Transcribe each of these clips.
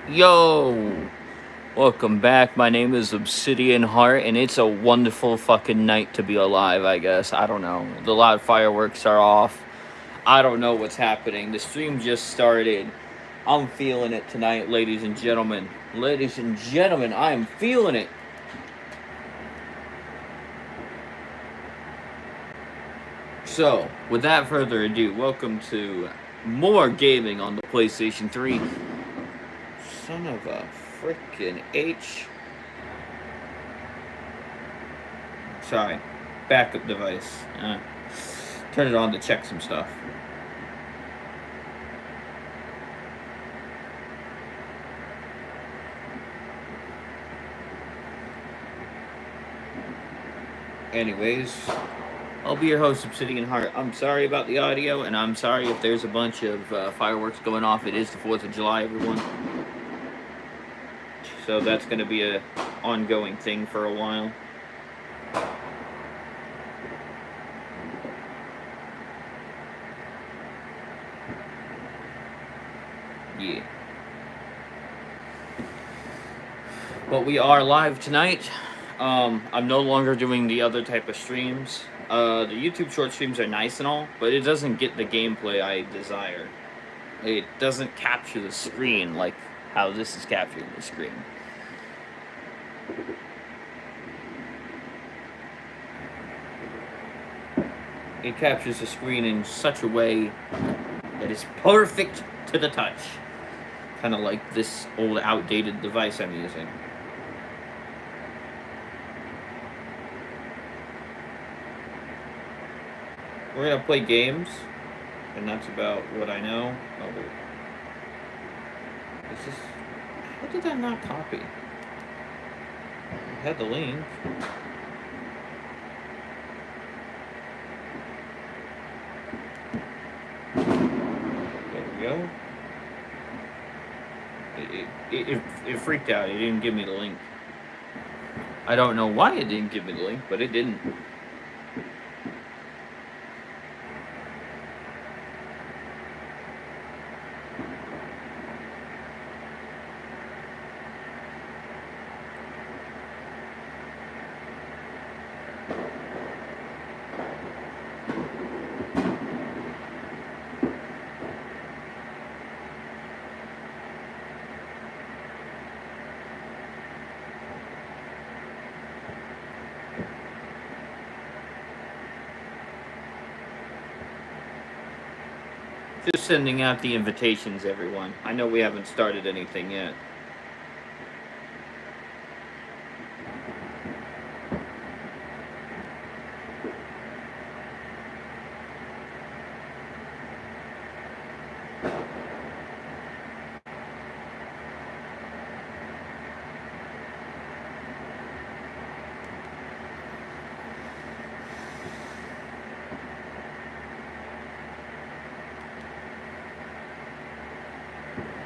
Yo, welcome back. My name is Obsidian Heart, and it's a wonderful fucking night to be alive, I guess. I don't know. The loud fireworks are off. I don't know what's happening. The stream just started. I'm feeling it tonight, ladies and gentlemen. Ladies and gentlemen, I am feeling it. So, without further ado, welcome to more gaming on the PlayStation 3. Son of a freaking H. Sorry, backup device. Turn it on to check some stuff. Anyways, I'll be your host, Obsidian Heart. I'm sorry about the audio, and I'm sorry if there's a bunch of fireworks going off. It is the 4th of July, everyone. So that's going to be a ongoing thing for a while. Yeah. But we are live tonight. I'm no longer doing the other type of streams. The YouTube short streams are nice and all, but it doesn't get the gameplay I desire. It doesn't capture the screen like how this is capturing the screen. It captures the screen in such a way that is perfect to the touch. Kind of like this old outdated device I'm using. We're gonna play games, and that's about what I know. Oh, is this? How did that not copy? I had the link. There we go. It freaked out. It didn't give me the link. I don't know why it didn't give me the link, but it didn't. Just sending out the invitations, everyone. I know we haven't started anything yet.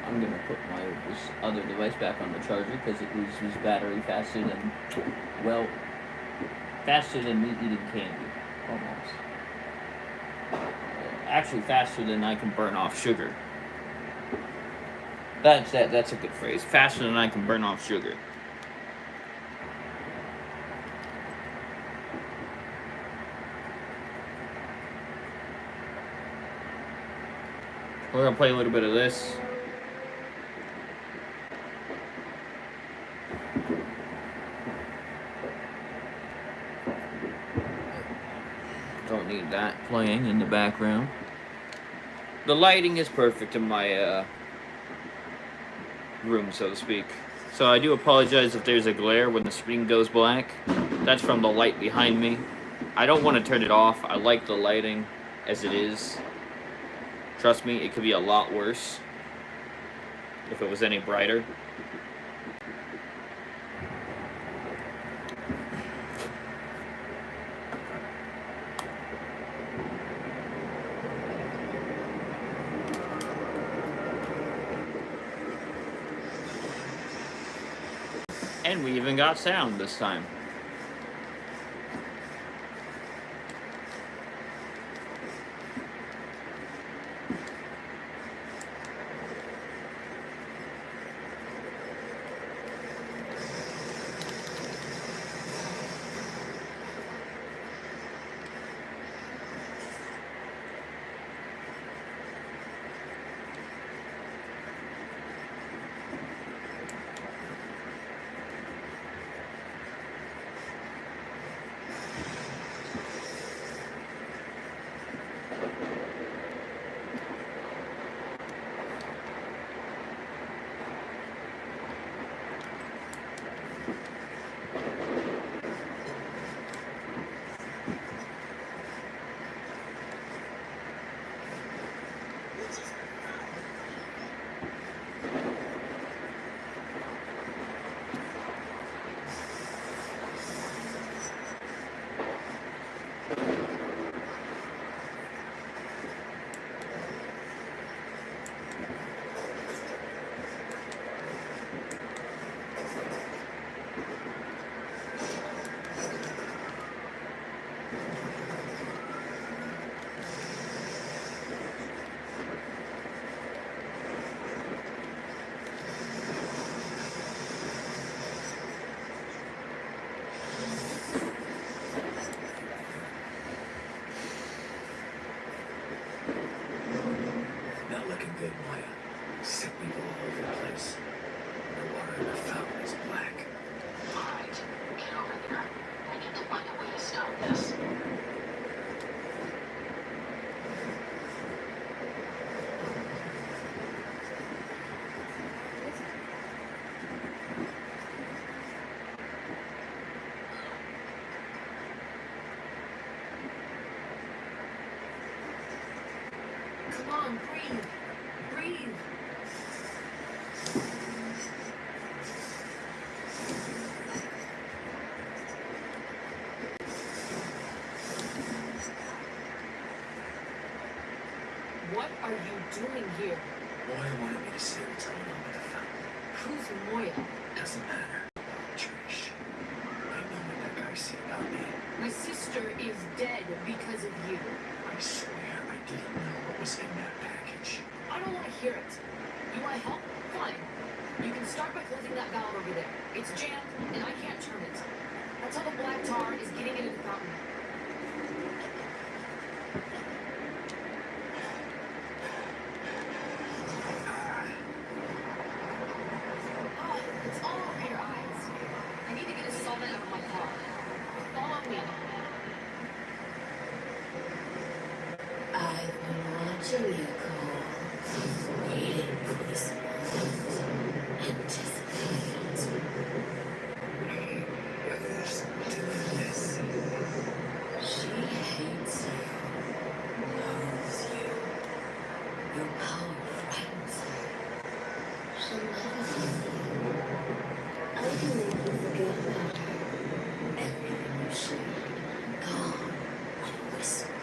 I'm gonna put this other device back on the charger because it loses battery faster than, well, faster than me eating candy, almost. Actually, faster than I can burn off sugar. That's a good phrase. Faster than I can burn off sugar. We're gonna play a little bit of this. Don't need that playing in the background. The lighting is perfect in my room, so to speak. So I do apologize if there's a glare when the screen goes black. That's from the light behind me. I don't want to turn it off. I like the lighting as it is. Trust me, it could be a lot worse if it was any brighter. And we even got sound this time. all over the place. The water in the fountain is black. Alright, get over there. We need to find a way to stop this. Come on, breathe. Breathe. What are you doing here? Moya wanted me to see what's going on with the fountain. Who's Moya? Doesn't matter. Trish. I know what that guy said about me. My sister is dead because of you. I swear I didn't know what was in that package. I don't want to hear it. You want to help? Fine. You can start by closing that valve over there. It's jammed, and I can't turn it. That's how the black tar is getting into the fountain. Oh, it's all over your eyes. I need to get a solvent out of my car. Follow me. I've been watching you, Cole. Waiting for this moment. Anticipating. She hates you. Loathes you. Your power frightens her. She'll never leave you. I can make you forget about her. Everything you shared. Gone like a whisper.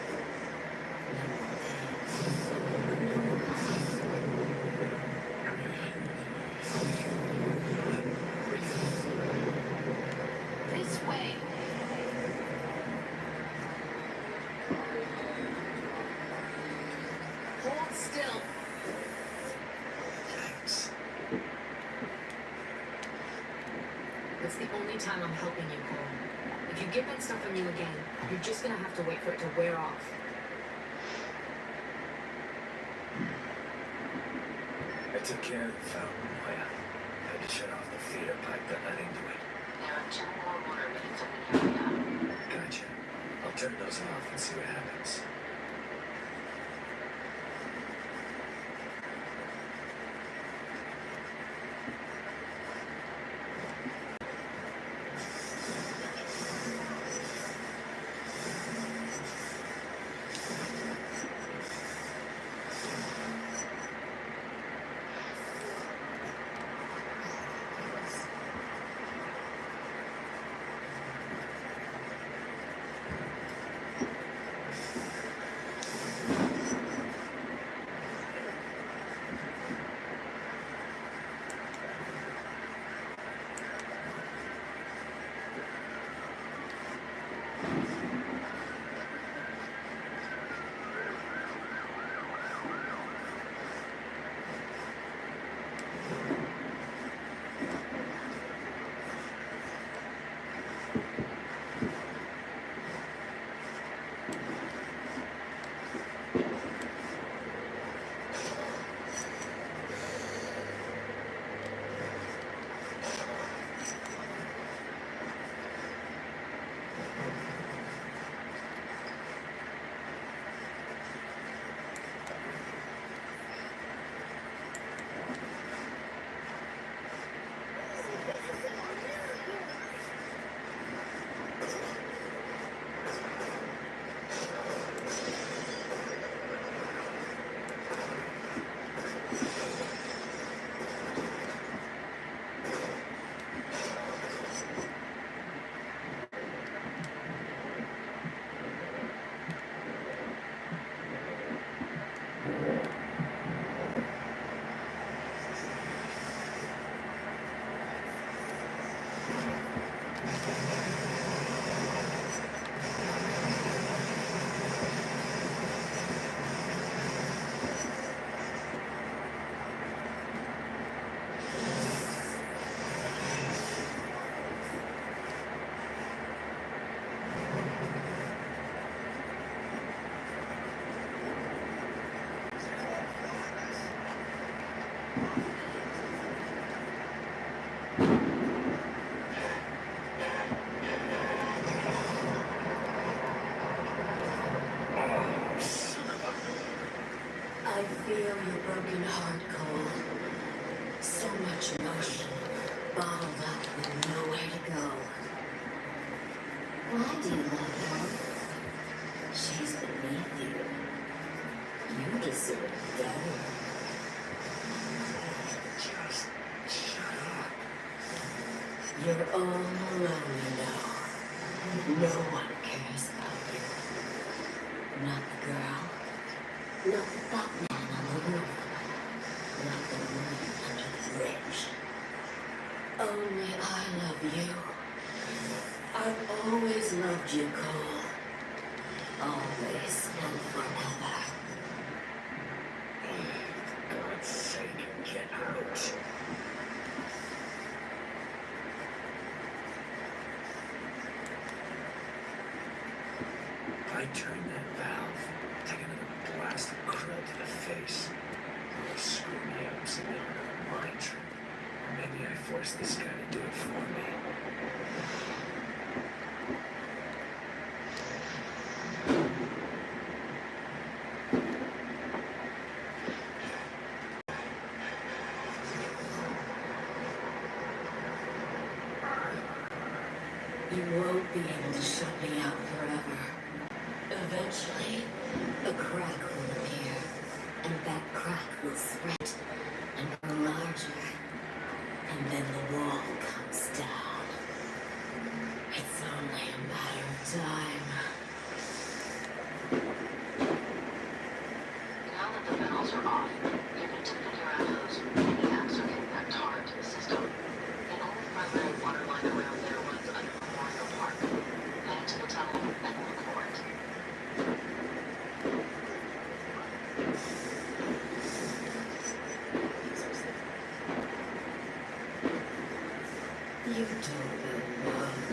This way. Hold still. Thanks. It's the only time I'm helping you, Cole. If you get that stuff on you again, you're just gonna have to wait for it to wear off. I took care of the fountain, Moya. Had to shut off the feeder pipe that led into it. There are 2 more water mains in the area. Gotcha. I'll turn those off and see what happens. much motion, bottled up with nowhere to go. Why do you love her? She's beneath you. You deserve better. Just shut up. You're all alone now. No one cares about you. Not the girl. Not the fat man on the roof. Not the woman under the bridge. Only I love you. I've always loved you, Cole. Always and forever. For God's sake, get out. If I turn that valve, take another blast of krill to the face. Or screw me up so now another mind trip. Or maybe I force this guy to do it for me. You won't be able to shut me out forever. Eventually, a crack will appear, and that crack will spread and grow larger, and then the wall comes down. It's only a matter of time. Now that the valves are off, you can tip in your arrows. Maniacs are getting that tar into the system. The only primary water line around there runs under Memorial Park. Head to the tunnel and look for it. You don't know love,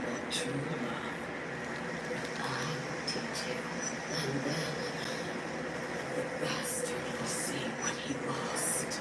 not true love. I will teach you, and then the bastard will see what he lost.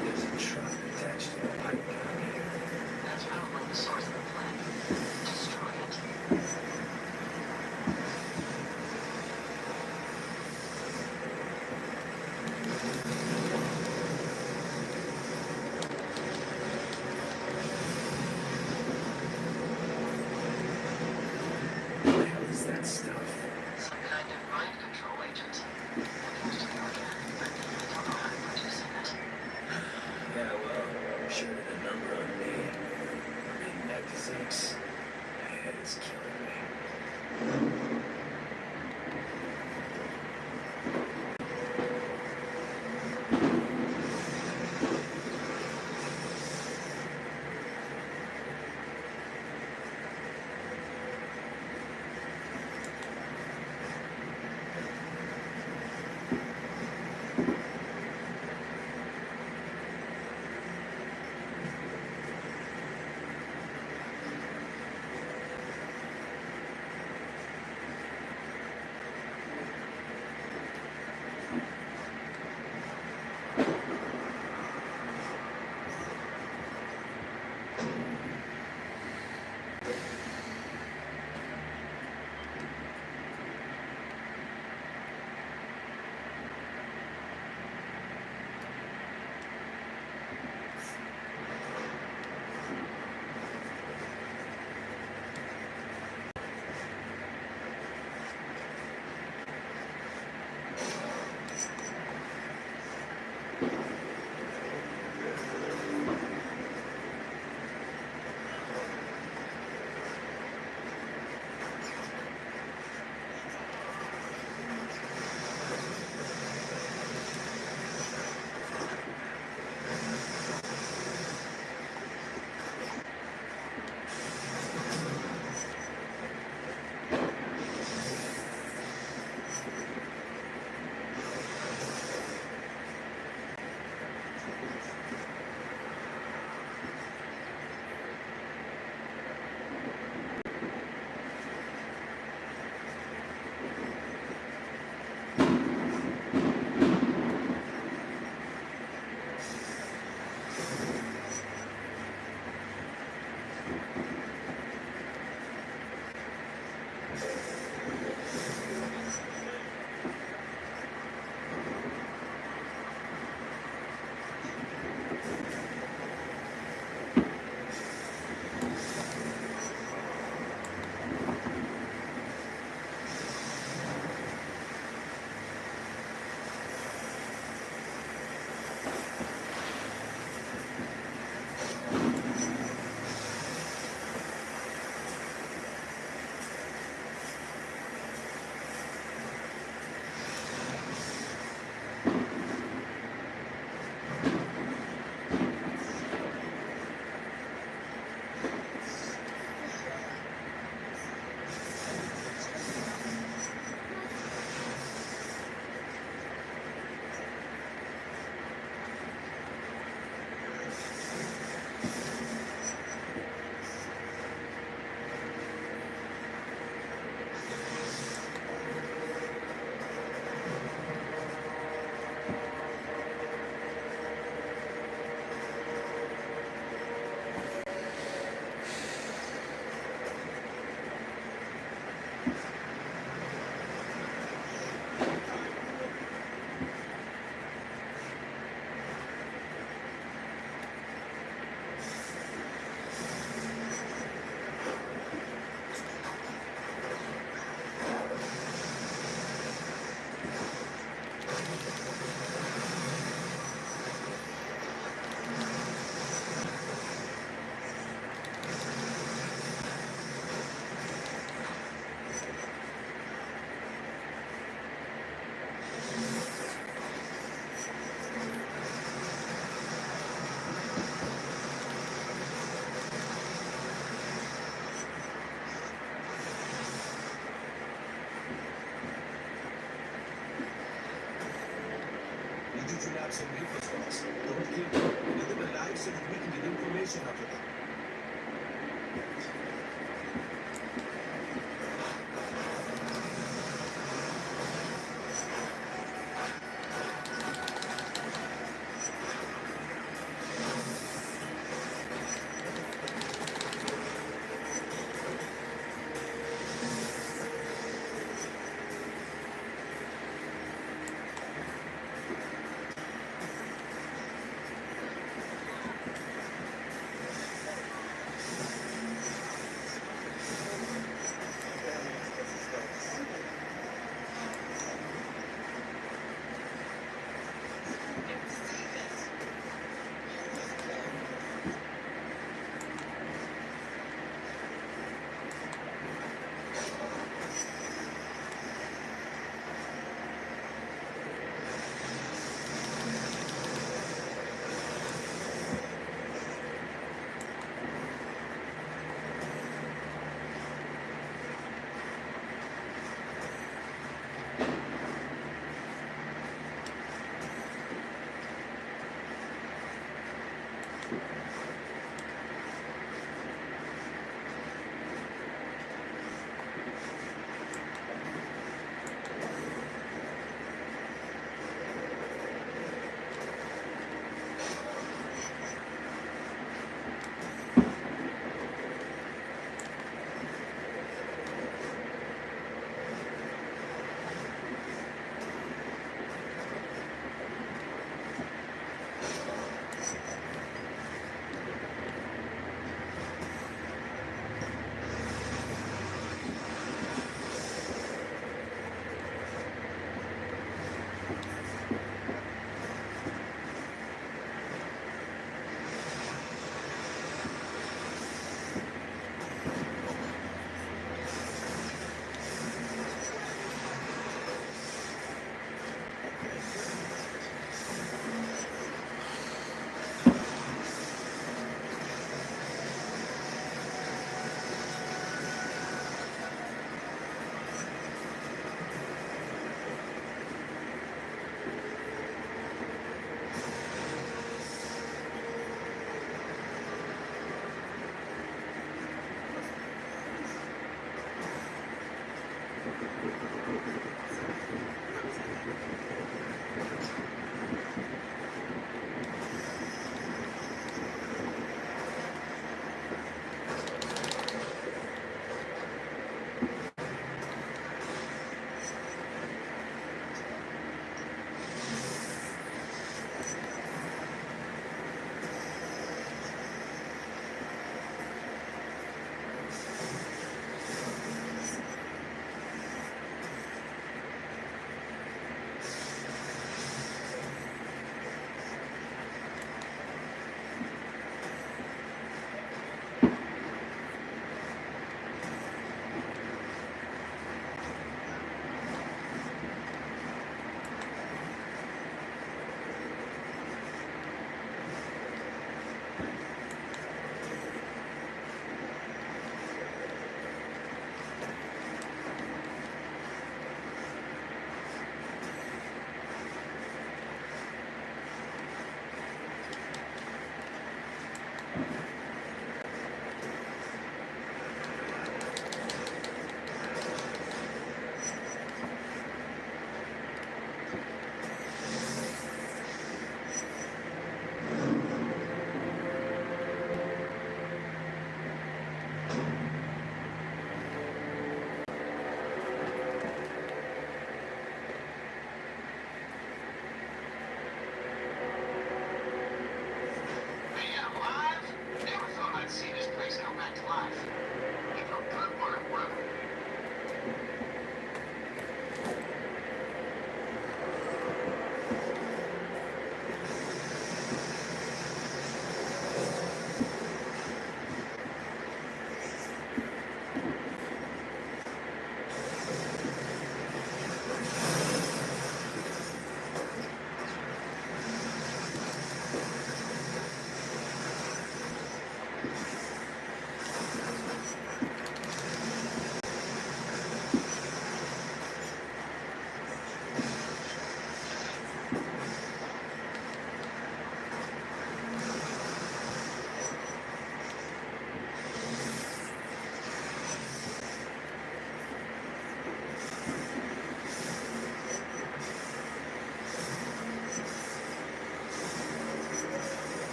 There's a truck attached to the pipe down here. That's probably the source of the flame. Destroy it. What the hell is that stuff? Some kind of mind control agent. Appears to be organic, but I don't know how to produce it. Yeah, well, I'm sure that a number on me. Magnetics. My head is killing me. grab some info for us. Don't keep them. We need them alive so that we can get information out of them.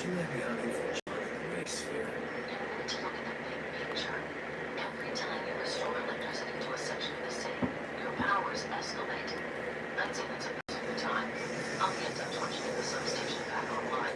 She might be hunting for John in the big sphere. You need to look at the big picture. Every time you restore electricity to a section of the city, your powers escalate. I'd say that's a waste of your time. I'll be in touch once you get the substation back online.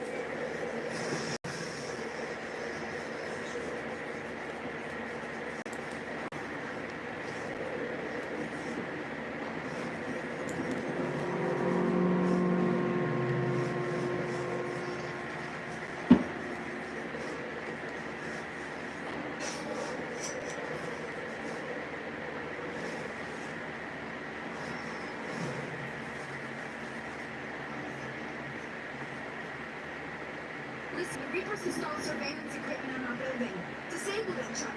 Listen, Reapers installed surveillance equipment on our building. Disable that truck.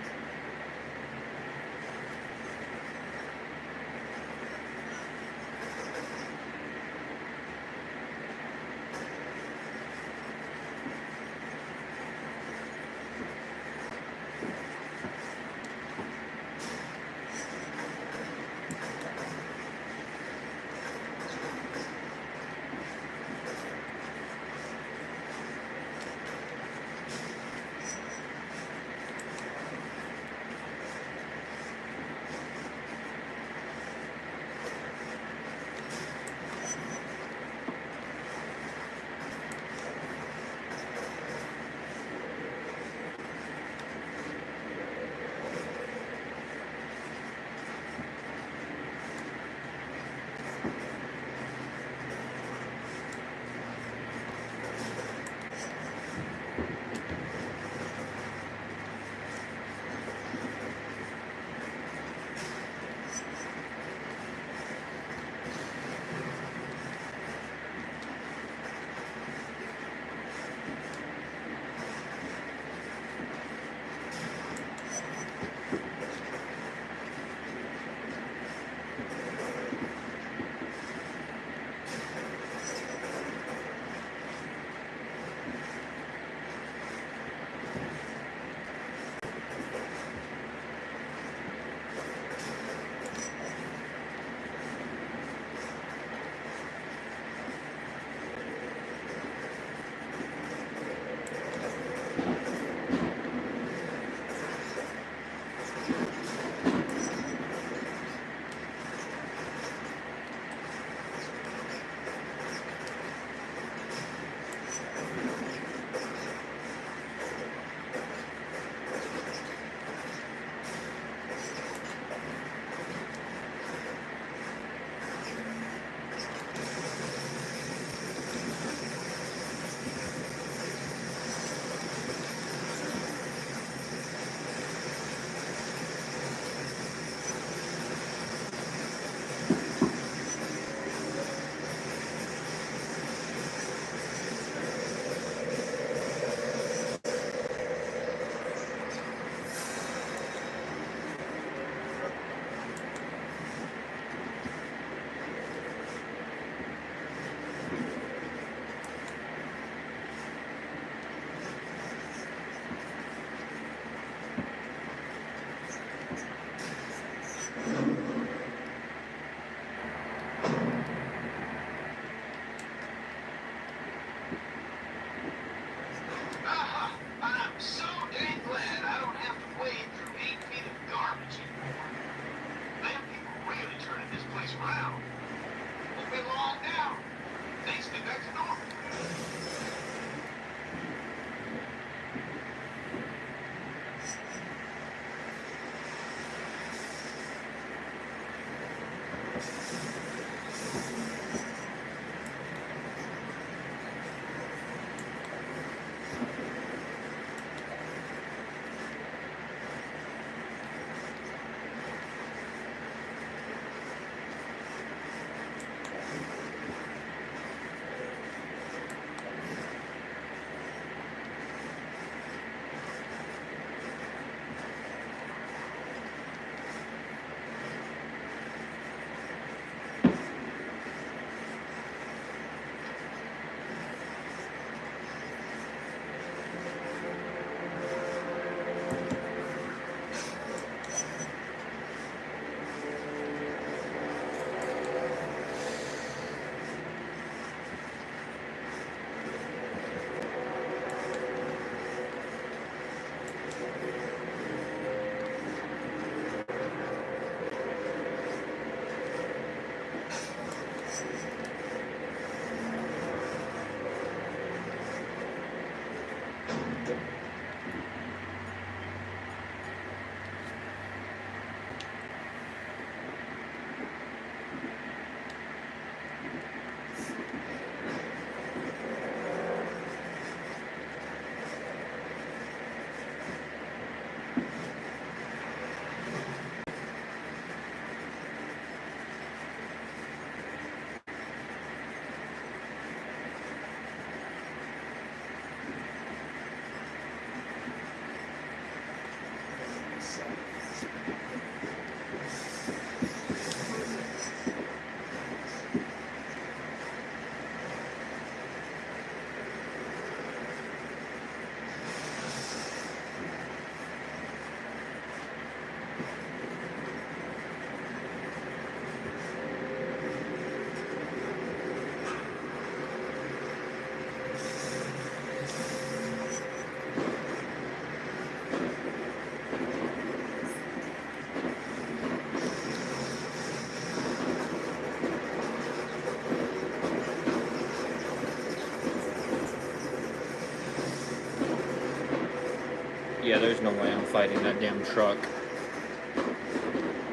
Yeah, there's no way I'm fighting that damn truck.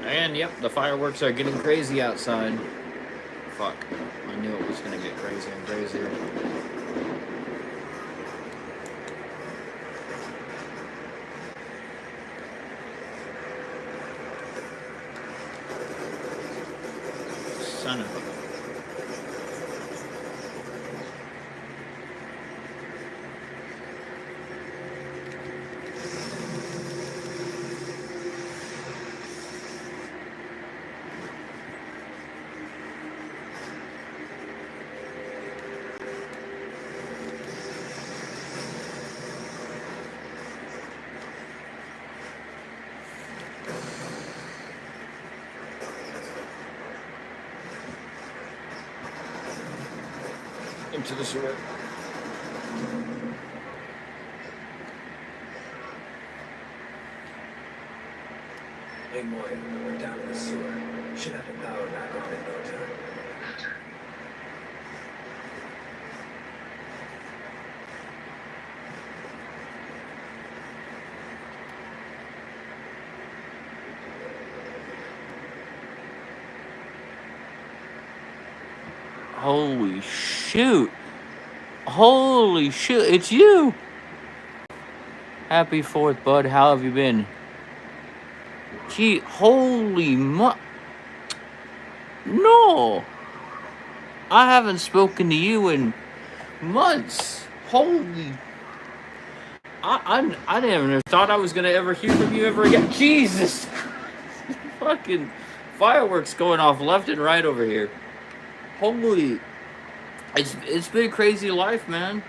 And yep, the fireworks are getting crazy outside. Fuck. I knew it was gonna get crazier and crazier. Son of a... Into the sewer. Hey, Moya, we're down in the sewer. Should have the power back on in no time. Holy shoot. Holy shoot, it's you. Happy 4th, bud. How have you been? Gee, holy no. I haven't spoken to you in months. Holy... I never thought I was gonna ever hear from you ever again. Jesus! Fucking fireworks going off left and right over here. Holy... It's been a crazy life, man.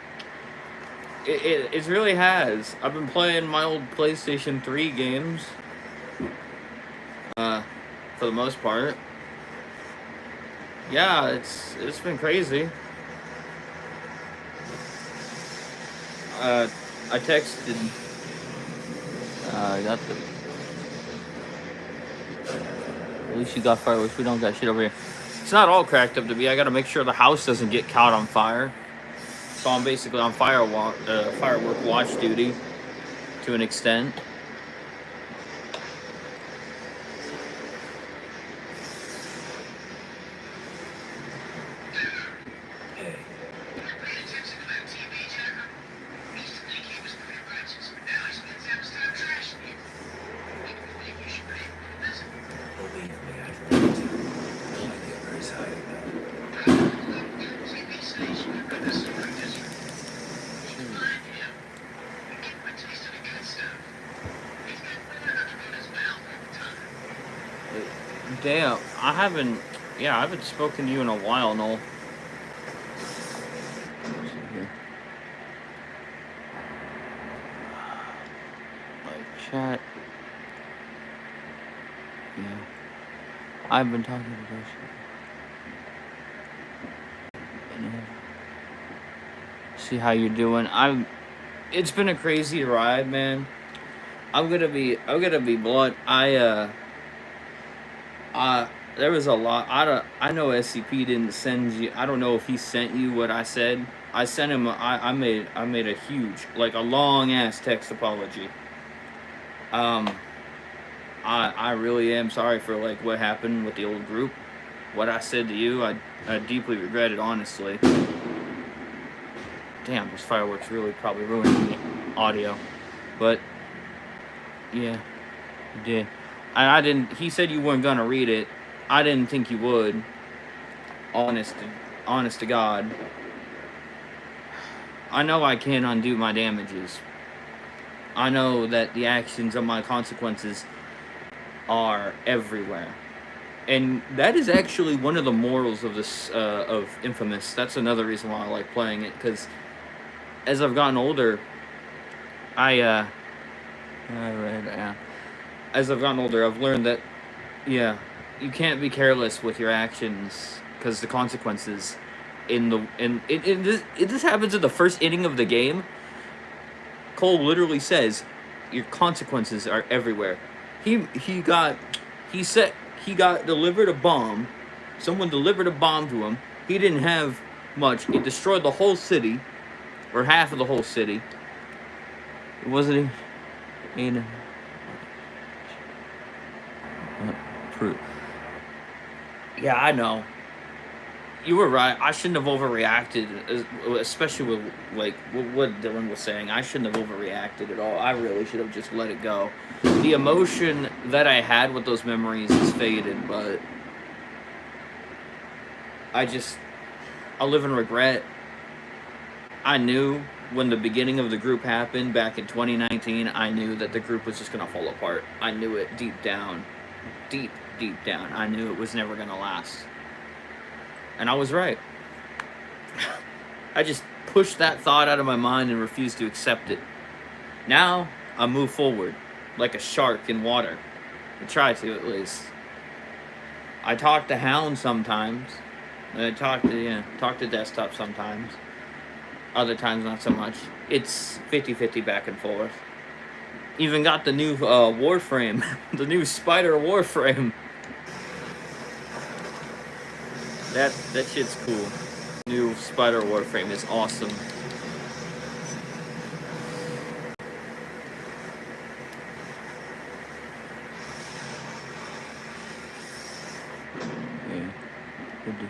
It really has. I've been playing my old PlayStation 3 games. For the most part. Yeah, it's been crazy. I texted. I got the. At least you got fireworks. We don't got shit over here. It's not all cracked up to be. I gotta make sure the house doesn't get caught on fire. So I'm basically on firework watch duty to an extent. Hey, believe me, I've learned to. I get where he's hiding now. Damn, I haven't spoken to you in a while, Noel. Like chat. Yeah. I've been talking to those. See how you're doing. It's been a crazy ride, man. I'm gonna be blunt. There was a lot. I know SCP didn't send you. I don't know if he sent you what I said. I sent him. I made a huge, like a long ass text apology. I really am sorry for like what happened with the old group. What I said to you, I deeply regret it, honestly. Damn, those fireworks really probably ruined the audio, but yeah, you did. And I didn't. He said you weren't gonna read it. I didn't think you would. Honest to God. I know I can't undo my damages. I know that the actions of my consequences are everywhere, and that is actually one of the morals of this of Infamous. That's another reason why I like playing it, because as I've gotten older, as I've gotten older, I've learned that, yeah, you can't be careless with your actions, because the consequences this happens in the first inning of the game. Cole literally says, your consequences are everywhere. He got delivered a bomb. Someone delivered a bomb to him. He didn't have much. It destroyed the whole city, or half of the whole city. It wasn't even... Ain't proof. Yeah, I know. You were right. I shouldn't have overreacted, especially with like what Dylan was saying. I shouldn't have overreacted at all. I really should have just let it go. The emotion that I had with those memories is faded, but I live in regret. I knew when the beginning of the group happened back in 2019, I knew that the group was just gonna fall apart. I knew it deep down. Deep down. I knew it was never gonna last. And I was right. I just pushed that thought out of my mind and refused to accept it. Now, I move forward, like a shark in water. I try to, at least. I talk to Hound sometimes. I talk to Desktop sometimes. Other times, not so much. It's 50-50 back and forth. Even got the new Warframe. The new Spider Warframe. That shit's cool. New Spider Warframe is awesome. Yeah. Good.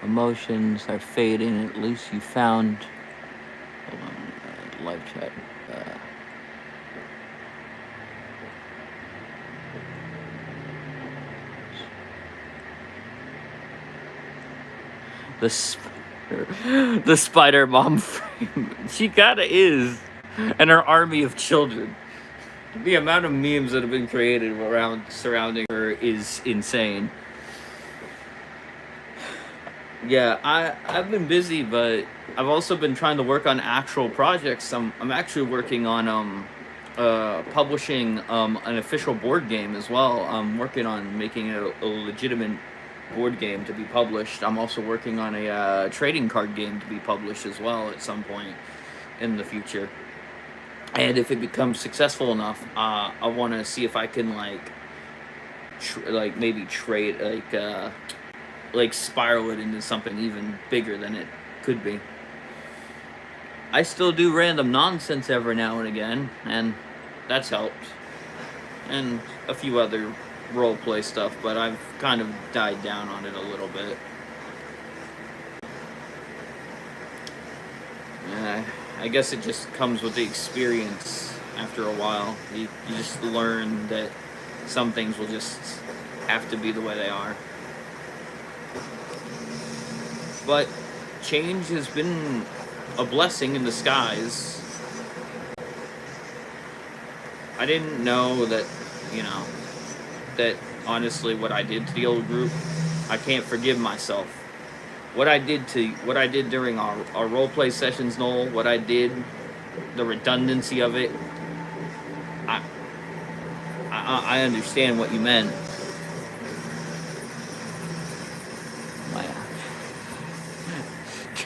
Emotions are fading. At least you found. Hold on. Live chat. The Spider Mom frame. She kinda is. And her army of children. The amount of memes that have been created surrounding her is insane. Yeah, I've been busy, but I've also been trying to work on actual projects. I'm actually working on publishing an official board game as well. I'm working on making it a legitimate board game to be published. I'm also working on a trading card game to be published as well at some point in the future. And if it becomes successful enough, I want to see if I can maybe trade spiral it into something even bigger than it could be. I still do random nonsense every now and again, and that's helped. And a few other roleplay stuff, but I've kind of died down on it a little bit. Yeah, I guess it just comes with the experience after a while. You just learn that some things will just have to be the way they are. But change has been a blessing in disguise. I didn't know that, that honestly what I did to the old group, I can't forgive myself. What I did during our roleplay sessions, Noel, what I did, the redundancy of it, I understand what you meant.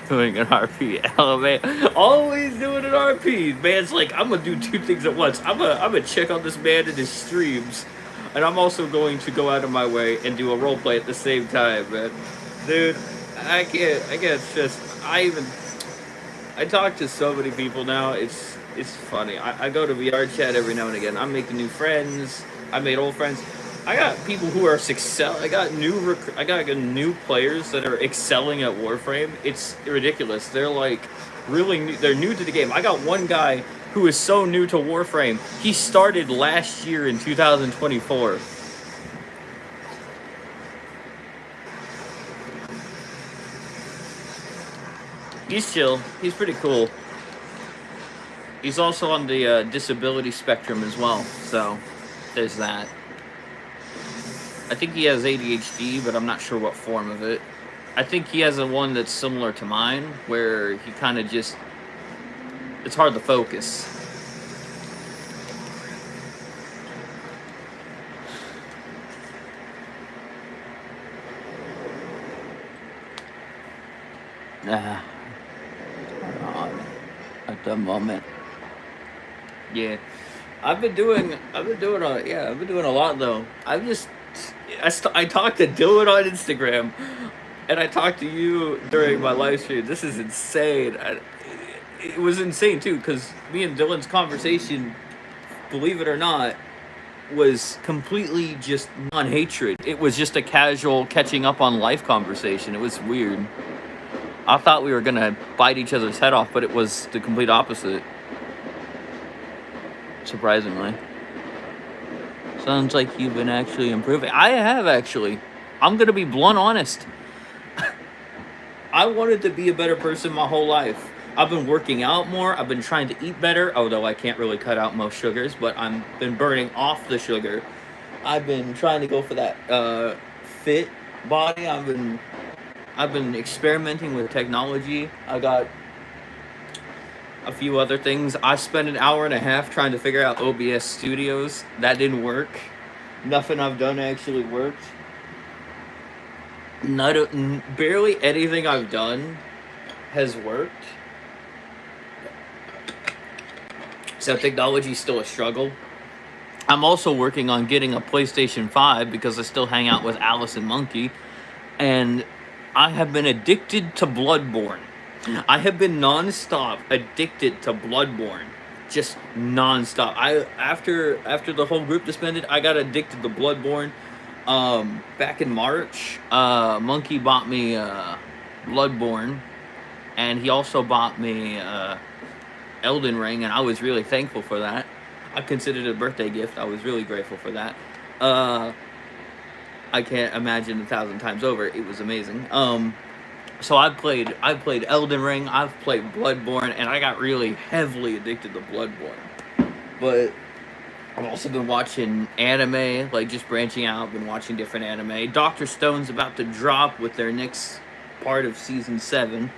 Doing an RP elevate, always doing an RP. Man's like, I'm gonna do two things at once. I'm gonna check on this man in his streams, and I'm also going to go out of my way and do a roleplay at the same time, man. Dude, I can't stress. I talk to so many people now. It's funny. I go to VR chat every now and again. I'm making new friends. I made old friends. I got people who are I got new players that are excelling at Warframe. It's ridiculous. They're like really new. They're new to the game. I got one guy who is so new to Warframe. He started last year in 2024. He's chill. He's pretty cool. He's also on the disability spectrum as well. So there's that. I think he has ADHD, but I'm not sure what form of it. I think he has one that's similar to mine, where he kind of just... It's hard to focus. At the moment. Yeah. I've been doing a lot though. I talked to Dylan on Instagram, and I talked to you during my live stream. This is insane. It was insane too, because me and Dylan's conversation believe it or not, was completely just non-hatred. It was just a casual catching up on life conversation. It was weird. I thought we were gonna bite each other's head off, but it was the complete opposite. Surprisingly. Sounds like you've been actually improving. I have, actually. I'm gonna be blunt honest. I wanted to be a better person my whole life. I've been working out more. I've been trying to eat better, although I can't really cut out most sugars, but I've been burning off the sugar. I've been trying to go for that fit body. I've been experimenting with technology. I got a few other things. I spent an hour and a half trying to figure out OBS Studios. That didn't work. Nothing I've done actually worked. Barely anything I've done has worked. So technology's still a struggle. I'm also working on getting a PlayStation 5 because I still hang out with Alice and Monkey. And I have been addicted to Bloodborne. I have been non-stop addicted to Bloodborne. Just non-stop. After the whole group disbanded, I got addicted to Bloodborne. Back in March, Monkey bought me Bloodborne, and he also bought me Elden Ring, and I was really thankful for that. I considered it a birthday gift. I was really grateful for that. I can't imagine 1,000 times over. It was amazing. So I played Elden Ring, I've played Bloodborne, and I got really heavily addicted to Bloodborne. But I've also been watching anime, like just branching out, been watching different anime. Dr. Stone's about to drop with their next part of season 7,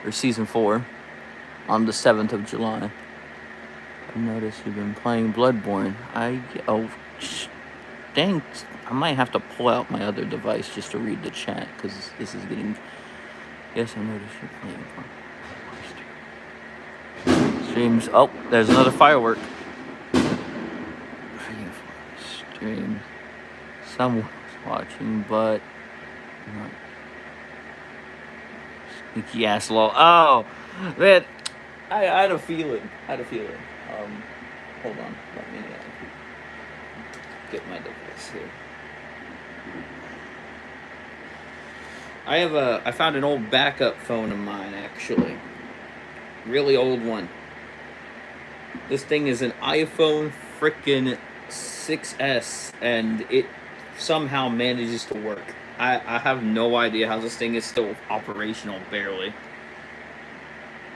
or season 4, on the 7th of July. I noticed you've been playing Bloodborne. Dang, I might have to pull out my other device just to read the chat, because this is getting... Yes, I noticed you're playing. Streams. Oh, there's another firework. Stream. Someone's watching, but not. Sneaky ass lol. Oh, man. I had a feeling. Hold on. Let me get my device here. I found an old backup phone of mine, actually. Really old one. This thing is an iPhone frickin' 6S, and it somehow manages to work. I have no idea how this thing is still operational, barely.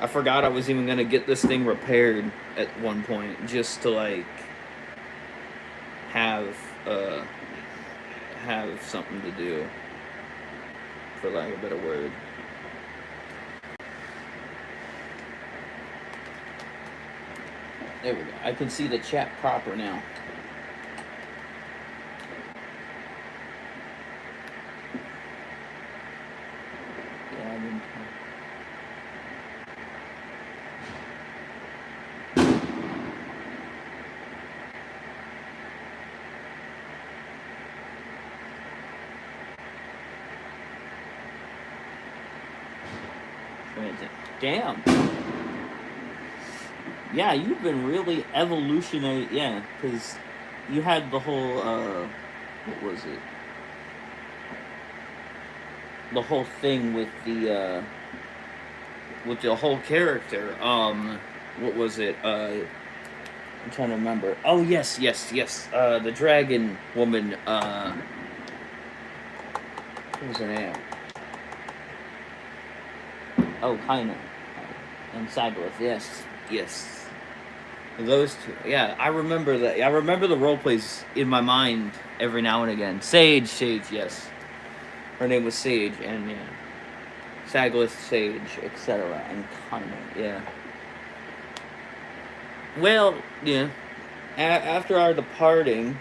I forgot I was even gonna get this thing repaired at one point, just to, like, have something to do, for lack of a better word. There we go. I can see the chat proper now. Yeah, I didn't. Damn. Yeah, you've been really evolutionary. Yeah, because you had the whole, what was it? The whole thing with the whole character. What was it? I'm trying to remember. Oh, yes. The dragon woman, what was her name? Oh, Kaina. And Cyberus, yes. Those two. Yeah, I remember that. I remember the role plays in my mind every now and again. Sage, yes. Her name was Sage, and yeah. Cyberus, Sage, etc. And Kaina, yeah. Well, yeah. After our departing,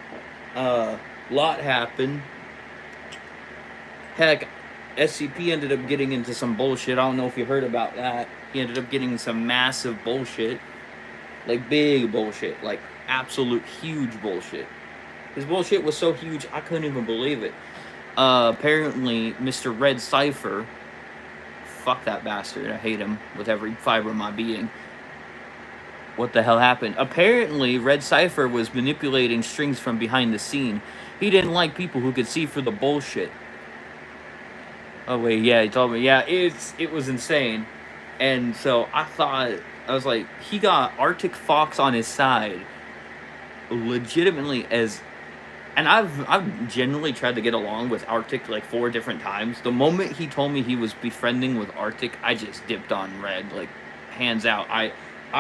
lot happened. Heck, SCP ended up getting into some bullshit. I don't know if you heard about that. He ended up getting some massive bullshit. Like, big bullshit. Like, absolute huge bullshit. His bullshit was so huge, I couldn't even believe it. Apparently, Mr. Red Cypher, fuck that bastard, I hate him with every fiber of my being. what the hell happened. Apparently, Red Cipher was manipulating strings from behind the scene. He didn't like people who could see through the bullshit. Oh wait, yeah, he told me. Yeah, it was insane. And so I was like, he got Arctic Fox on his side, legitimately as. And I've genuinely tried to get along with Arctic like 4 different times. The moment he told me he was befriending with Arctic, I just dipped on Red, like hands out. I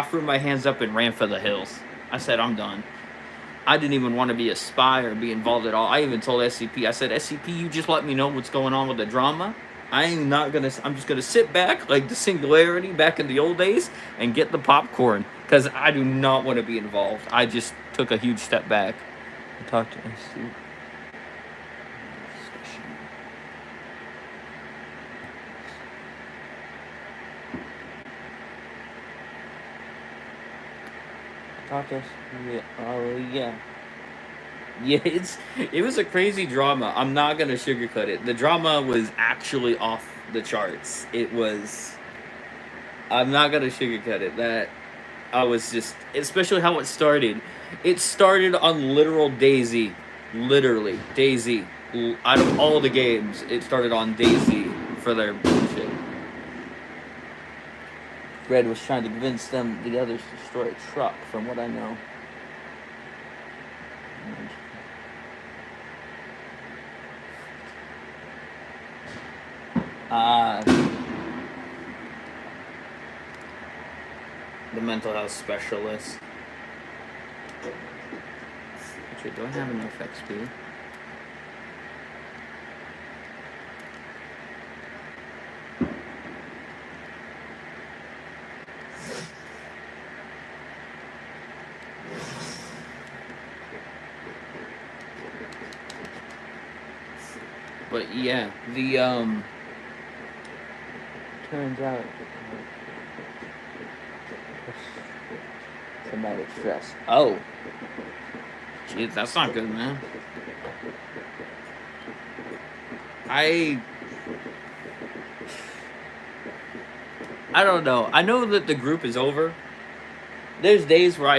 threw my hands up and ran for the hills. I said, I'm done. I didn't even want to be a spy or be involved at all. I even told SCP, I said, SCP, you just let me know what's going on with the drama. I'm just gonna sit back like the Singularity back in the old days and get the popcorn, because I do not want to be involved. I just took a huge step back. I talked to SCP. Oh yeah. Yeah, it was a crazy drama. I'm not gonna sugarcoat it. The drama was actually off the charts. It was. I'm not gonna sugarcoat it. That I was just, especially how it started. It started on literal Daisy, literally Daisy. Out of all the games, it started on Daisy for their bullshit. Red was trying to convince the others to destroy a truck, from what I know. The mental health specialist. Actually, do I have enough XP? But yeah, the turns out traumatic stress. Oh, gee, that's not good, man. I don't know. I know that the group is over. There's days where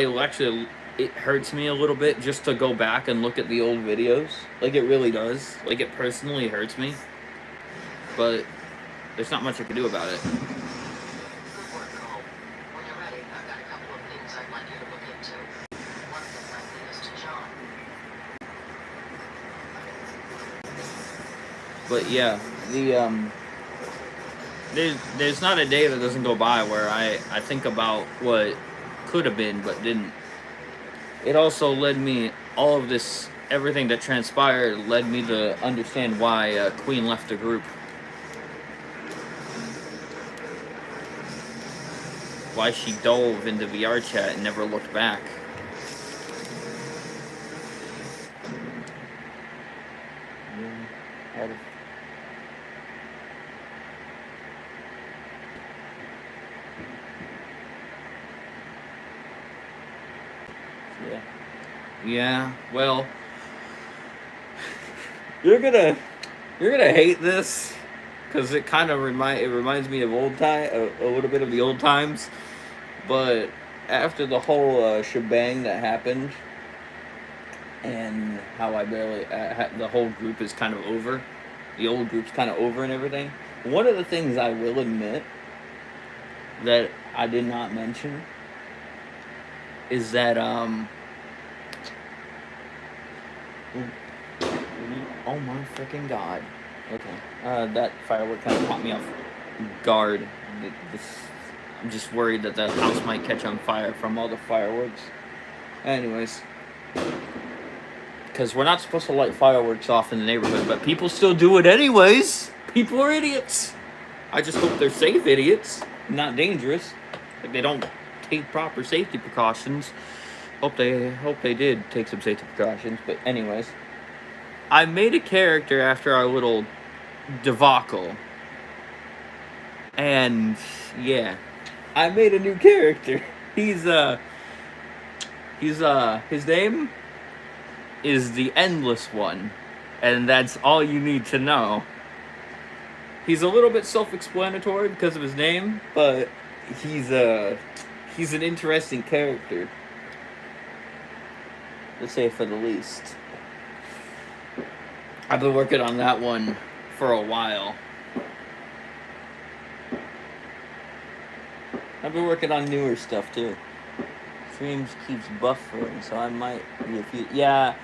it hurts me a little bit just to go back and look at the old videos. Like, it really does. Like, it personally hurts me. But there's not much I can do about it. Good work, Cole. When you're ready, I've got a couple of things I'd like you to look into. One of them might lead us to John. But yeah, there's not a day that doesn't go by where I think about what could have been but didn't. It also led me, all of this, everything that transpired led me to understand why Queen left the group. Why she dove into VR chat and never looked back. Yeah, well, you're gonna hate this, because it kind of reminds me of a little bit of the old times. But after the whole shebang that happened, and how the whole group is kind of over, the old group's kind of over and everything. One of the things I will admit that I did not mention is that oh my freaking god. Okay. That firework kind of caught me off guard. I'm just worried that the house might catch on fire from all the fireworks. Anyways. Because we're not supposed to light fireworks off in the neighborhood, but people still do it anyways. People are idiots. I just hope they're safe idiots, not dangerous. Like, they don't take proper safety precautions. Hope they did take some safety precautions. But anyways, I made a character after our little debacle, and yeah, I made a new character. His name is the Endless One, and that's all you need to know. He's a little bit self-explanatory because of his name, but he's He's an interesting character, to say for the least. I've been working on that one for a while. I've been working on newer stuff too. Streams keeps buffering, so I might be a few. Yeah,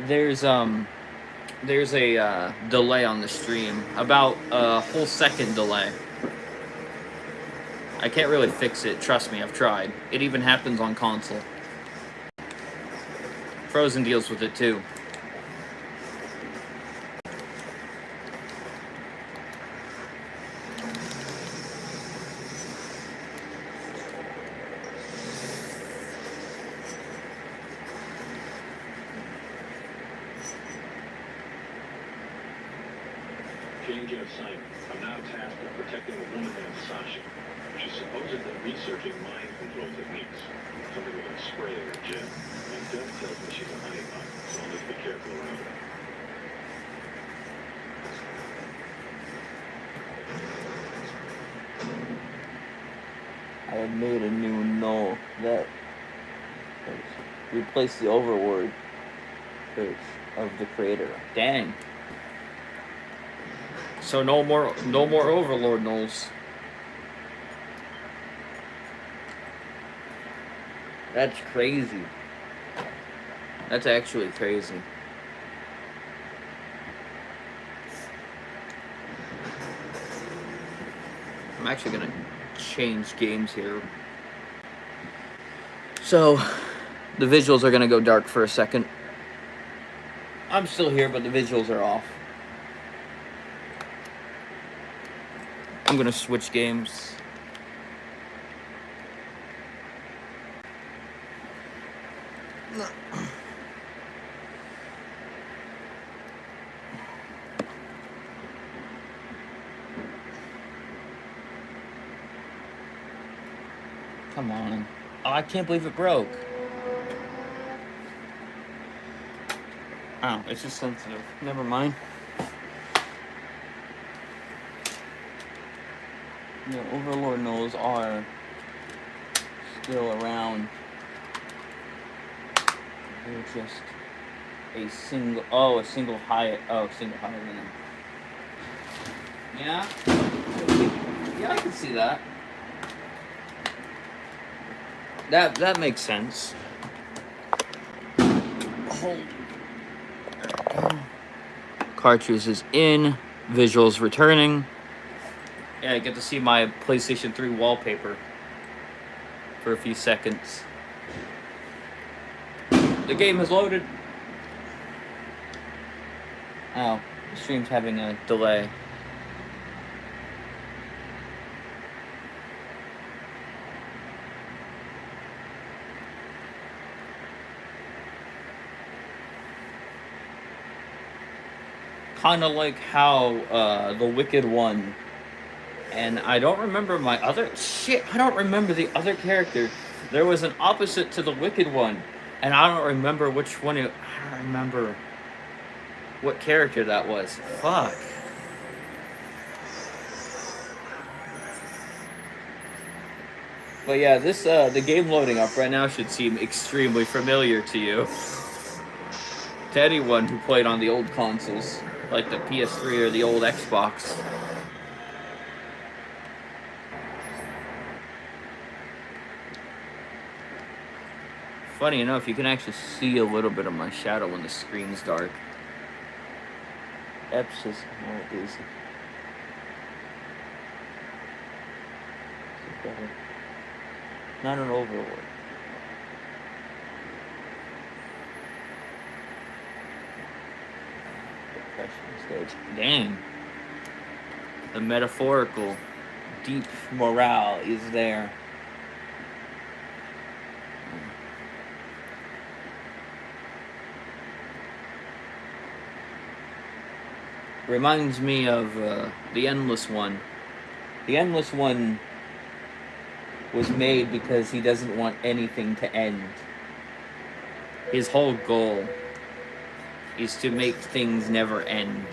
there's a delay on the stream, about a whole second delay. I can't really fix it. Trust me, I've tried. It even happens on console. Frozen deals with it too. Change in assignment. I'm now tasked with protecting a woman named Sasha. She's supposedly researching mind control techniques. Something with a spray in her gym. My gut tells me she's a honeypot, so I'll need to be careful around her. I have made a new null that replaced the overword curse of the creator. Dang. So no more overlord nulls. That's crazy. That's actually crazy. I'm actually gonna change games here. So, the visuals are gonna go dark for a second. I'm still here, but the visuals are off. I'm gonna switch games. Come on. Oh, I can't believe it broke. Oh, it's just sensitive. Never mind. Yeah, Overlord nulls are still around. They're just a single higher than them. Yeah? Yeah, I can see that. That makes sense. Cartridge is in, visuals returning. Yeah, I get to see my PlayStation 3 wallpaper for a few seconds. The game has loaded. Oh, the stream's having a delay. Kind of like how the Wicked One, and I don't remember I don't remember the other character. There was an opposite to the Wicked One, and I don't remember which one. I don't remember what character that was. Fuck. But yeah, this the game loading up right now should seem extremely familiar to you. To anyone who played on the old consoles, like the PS3 or the old Xbox. Funny enough, you can actually see a little bit of my shadow when the screen's dark. Eps is more easy. Not an overlord. Stage. Dang. The metaphorical, deep morale is there. Reminds me of the Endless One. The Endless One was made because he doesn't want anything to end. His whole goal is to make things never end.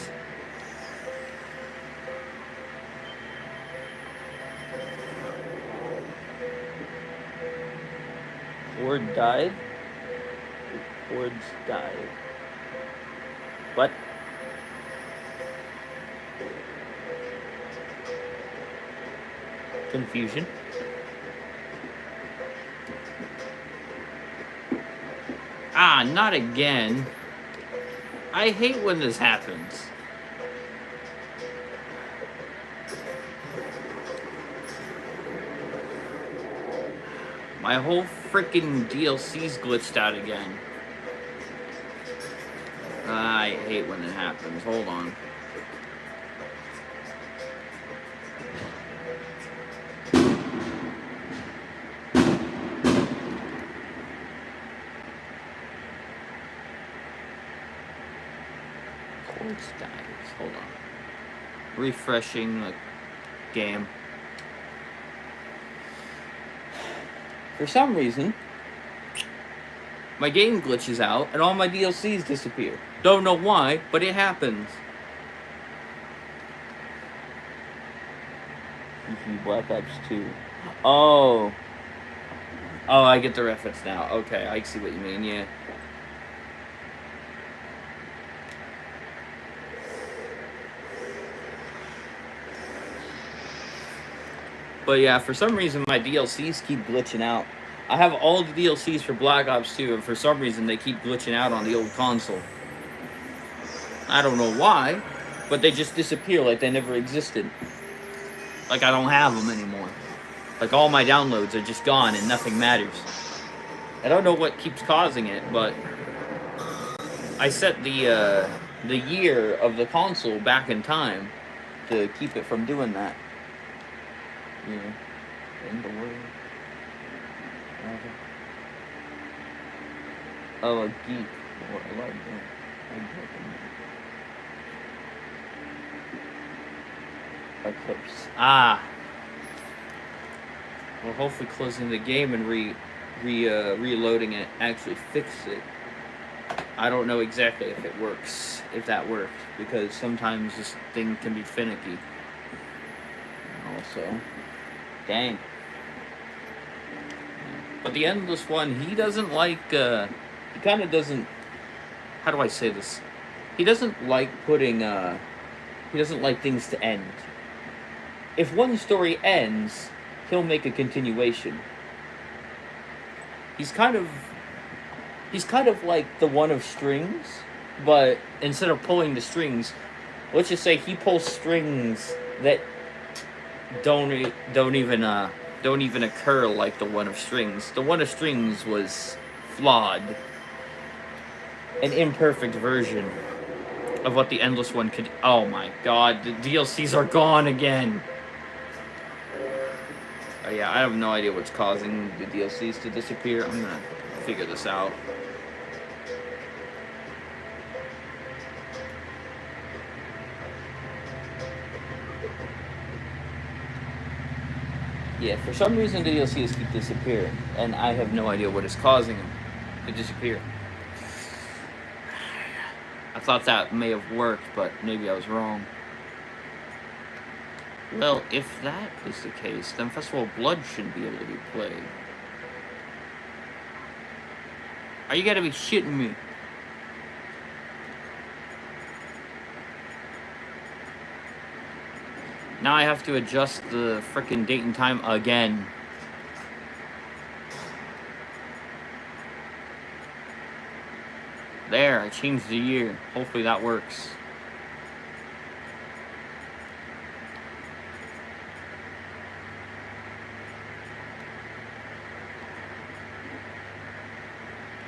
Ord died? Ord's died. What? Confusion. Ah, not again. I hate when this happens. My whole freaking DLC's glitched out again. I hate when it happens. Hold on. Hold on. Refreshing the game. For some reason, my game glitches out and all my DLCs disappear. Don't know why, but it happens. Black Ops 2. Oh. Oh, I get the reference now. Okay, I see what you mean, yeah. But yeah, for some reason my DLCs keep glitching out. I have all the DLCs for Black Ops 2, and for some reason they keep glitching out on the old console. I don't know why, but they just disappear like they never existed. Like I don't have them anymore. Like all my downloads are just gone and nothing matters. I don't know what keeps causing it, but I set the year of the console back in time to keep it from doing that. Yeah. In the world. Oh, a geek. What I like that. Eclipse. Ah. Well, hopefully closing the game and reloading it actually fix it. I don't know exactly if it works, if that worked, because sometimes this thing can be finicky. Also, dang. But the Endless one, he doesn't like, he kind of doesn't, how do I say this? He doesn't like putting, he doesn't like things to end. If one story ends, he'll make a continuation. He's kind of like the One of Strings, but instead of pulling the strings, let's just say he pulls strings that don't even occur like the One of Strings. The One of Strings was flawed, an imperfect version of what the Endless one could. Oh my god, the DLCs are gone again. Yeah, I have no idea what's causing the DLCs to disappear. I'm gonna figure this out. Yeah, for some reason the DLCs keep disappearing, and I have no idea what is causing them to disappear. I thought that may have worked, but maybe I was wrong. Well, if that is the case, then Festival of Blood shouldn't be able to be played. Are you gotta be shitting me? Now I have to adjust the frickin' date and time again. There, I changed the year. Hopefully that works.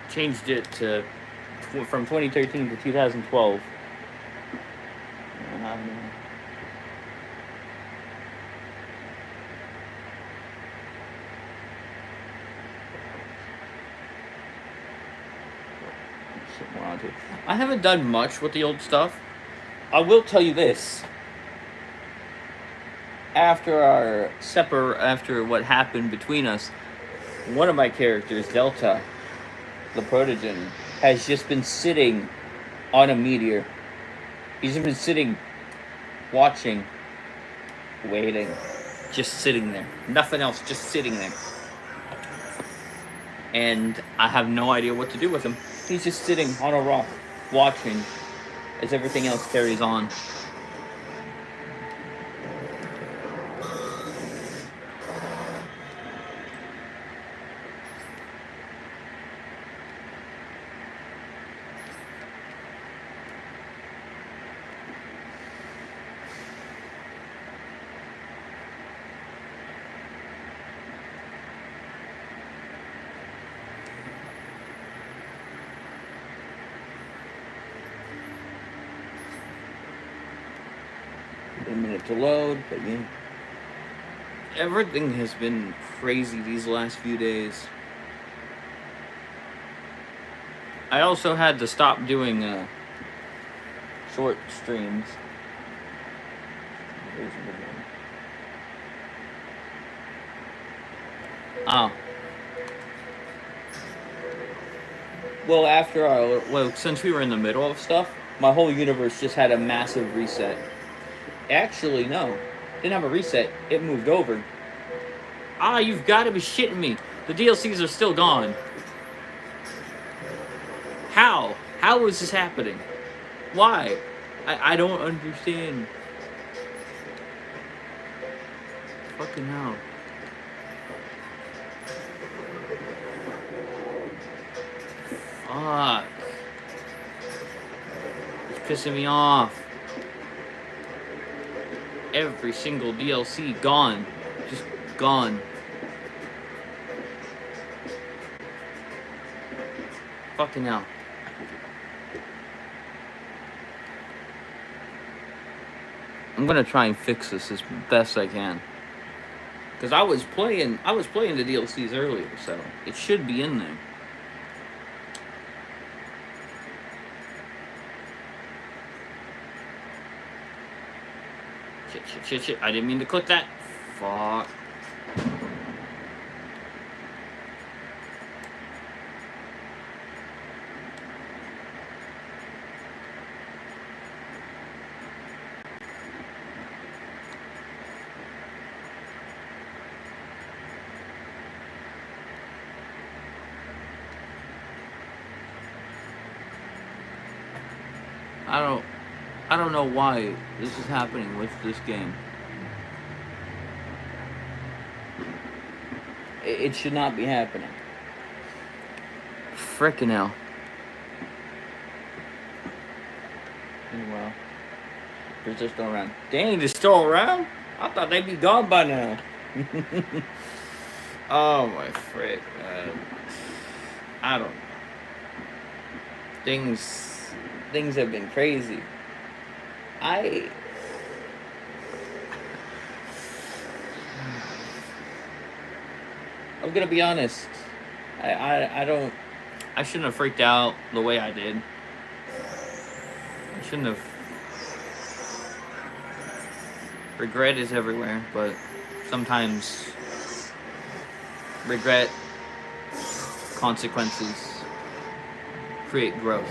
Changed it to from 2013 to 2012. I haven't done much with the old stuff. I will tell you this. After what happened between us, one of my characters, Delta, the Protogen, has just been sitting on a meteor. He's just been sitting, watching, waiting, just sitting there. Nothing else, just sitting there. and I have no idea what to do with him. He's just sitting on a rock, watching as everything else carries on. A minute to load, but yeah. Everything has been crazy these last few days. I also had to stop doing short streams. Oh. Well, since we were in the middle of stuff, my whole universe just had a massive reset. Actually, no. Didn't have a reset. It moved over. Ah, you've got to be shitting me. The DLCs are still gone. How? How is this happening? Why? I don't understand. Fucking hell. Fuck. It's pissing me off. Every single DLC gone. Just gone. Fucking hell. I'm gonna try and fix this as best I can. Cause I was playing the DLCs earlier, so it should be in there. Shit. I didn't mean to click that. Fuck. I don't know why this is happening with this game. It should not be happening. Frickin' hell. Well, they're just still around. Dang, they're still around? I thought they'd be gone by now. Oh my frick, man. I don't know. Things have been crazy. I'm gonna be honest. I shouldn't have freaked out the way I did. I shouldn't have. Regret is everywhere, but sometimes regret, consequences create growth.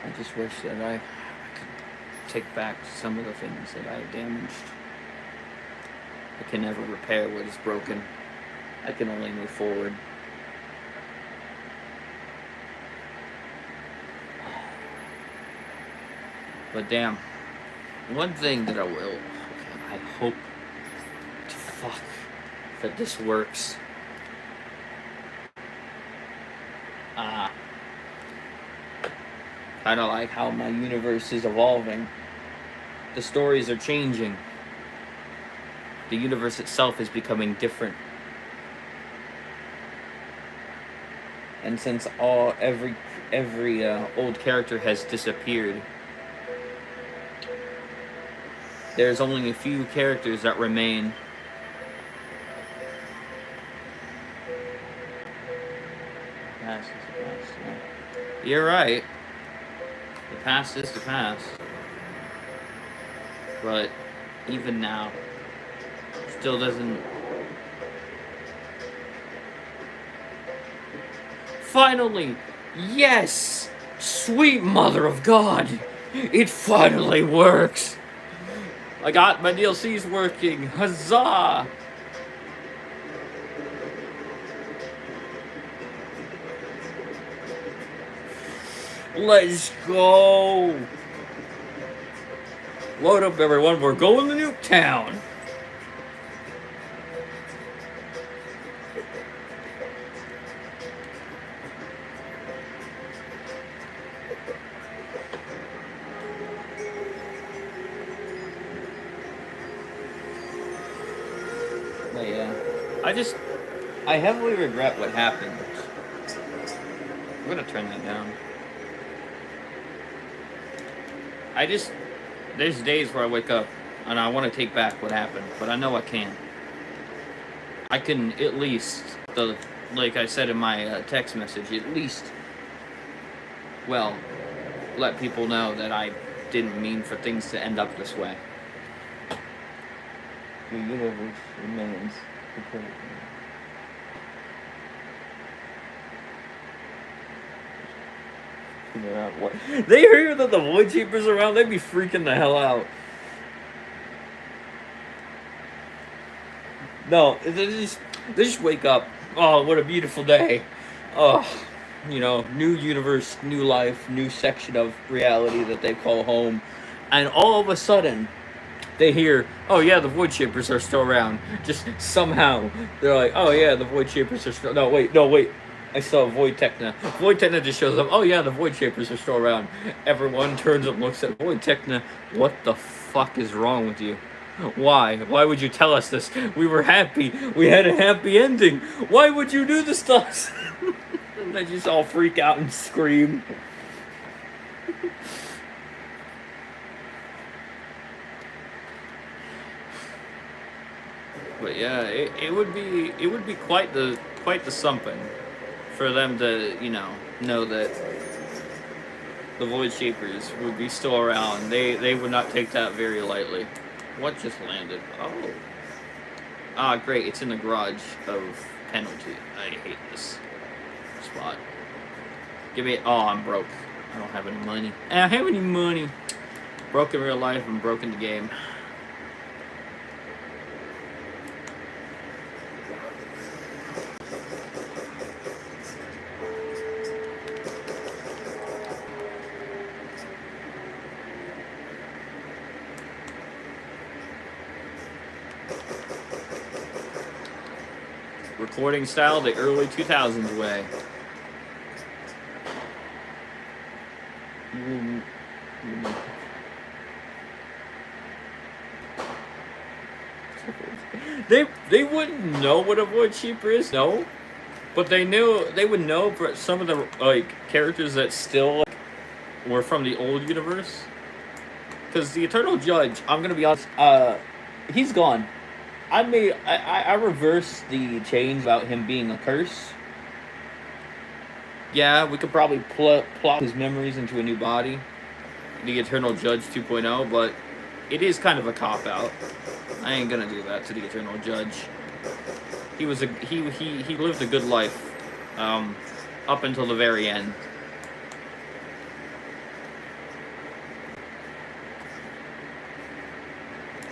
I just wish that I could take back some of the things that I damaged. I can never repair what is broken. I can only move forward. But damn, one thing that I will, I hope to fuck that this works. Kind of like how my universe is evolving. The stories are changing. The universe itself is becoming different. And since every old character has disappeared, there's only a few characters that remain. You're right. The past is the past. But even now, still doesn't. Finally! Yes! Sweet mother of God! It finally works! I got my DLCs working! Huzzah! Let's go! Load up, everyone. We're going to Nuketown. But yeah, I heavily regret what happened. I'm gonna turn that down. There's days where I wake up and I want to take back what happened, but I know I can't. I can at least, like I said in my text message, at least, well, let people know that I didn't mean for things to end up this way. The universe remains. What? They hear that the Void Cheapers are around, they'd be freaking the hell out. No, they just wake up. Oh, what a beautiful day. Oh, you know, new universe, new life, new section of reality that they call home. And all of a sudden, they hear, oh yeah, the Void Shapers are still around. Just somehow, they're like, oh yeah, the Void Shapers are still... No, wait. I saw Void Techna. Void Techna just shows up. Oh yeah, the Void Shapers are still around. Everyone turns and looks at Void Techna. What the fuck is wrong with you? Why? Why would you tell us this? We were happy. We had a happy ending. Why would you do this to us? And they just all freak out and scream. But yeah, it would be quite the something for them to, you know that the Void Shapers would be still around. They would not take that very lightly. What just landed? Oh. Ah, great. It's in the garage of Penalty. I hate this spot. Give me... Oh, I'm broke. I don't have any money. I don't have any money. Broke in real life and broke in the game. Recording style the early 2000s way. They wouldn't know what a Void Sheeper is, no. But they would know for some of the characters that still were from the old universe. Because the Eternal Judge, I'm gonna be honest, he's gone. I reversed the change about him being a curse. Yeah, we could probably plot his memories into a new body, the Eternal Judge 2.0, but it is kind of a cop-out. I ain't gonna do that to the Eternal Judge. He lived a good life, up until the very end.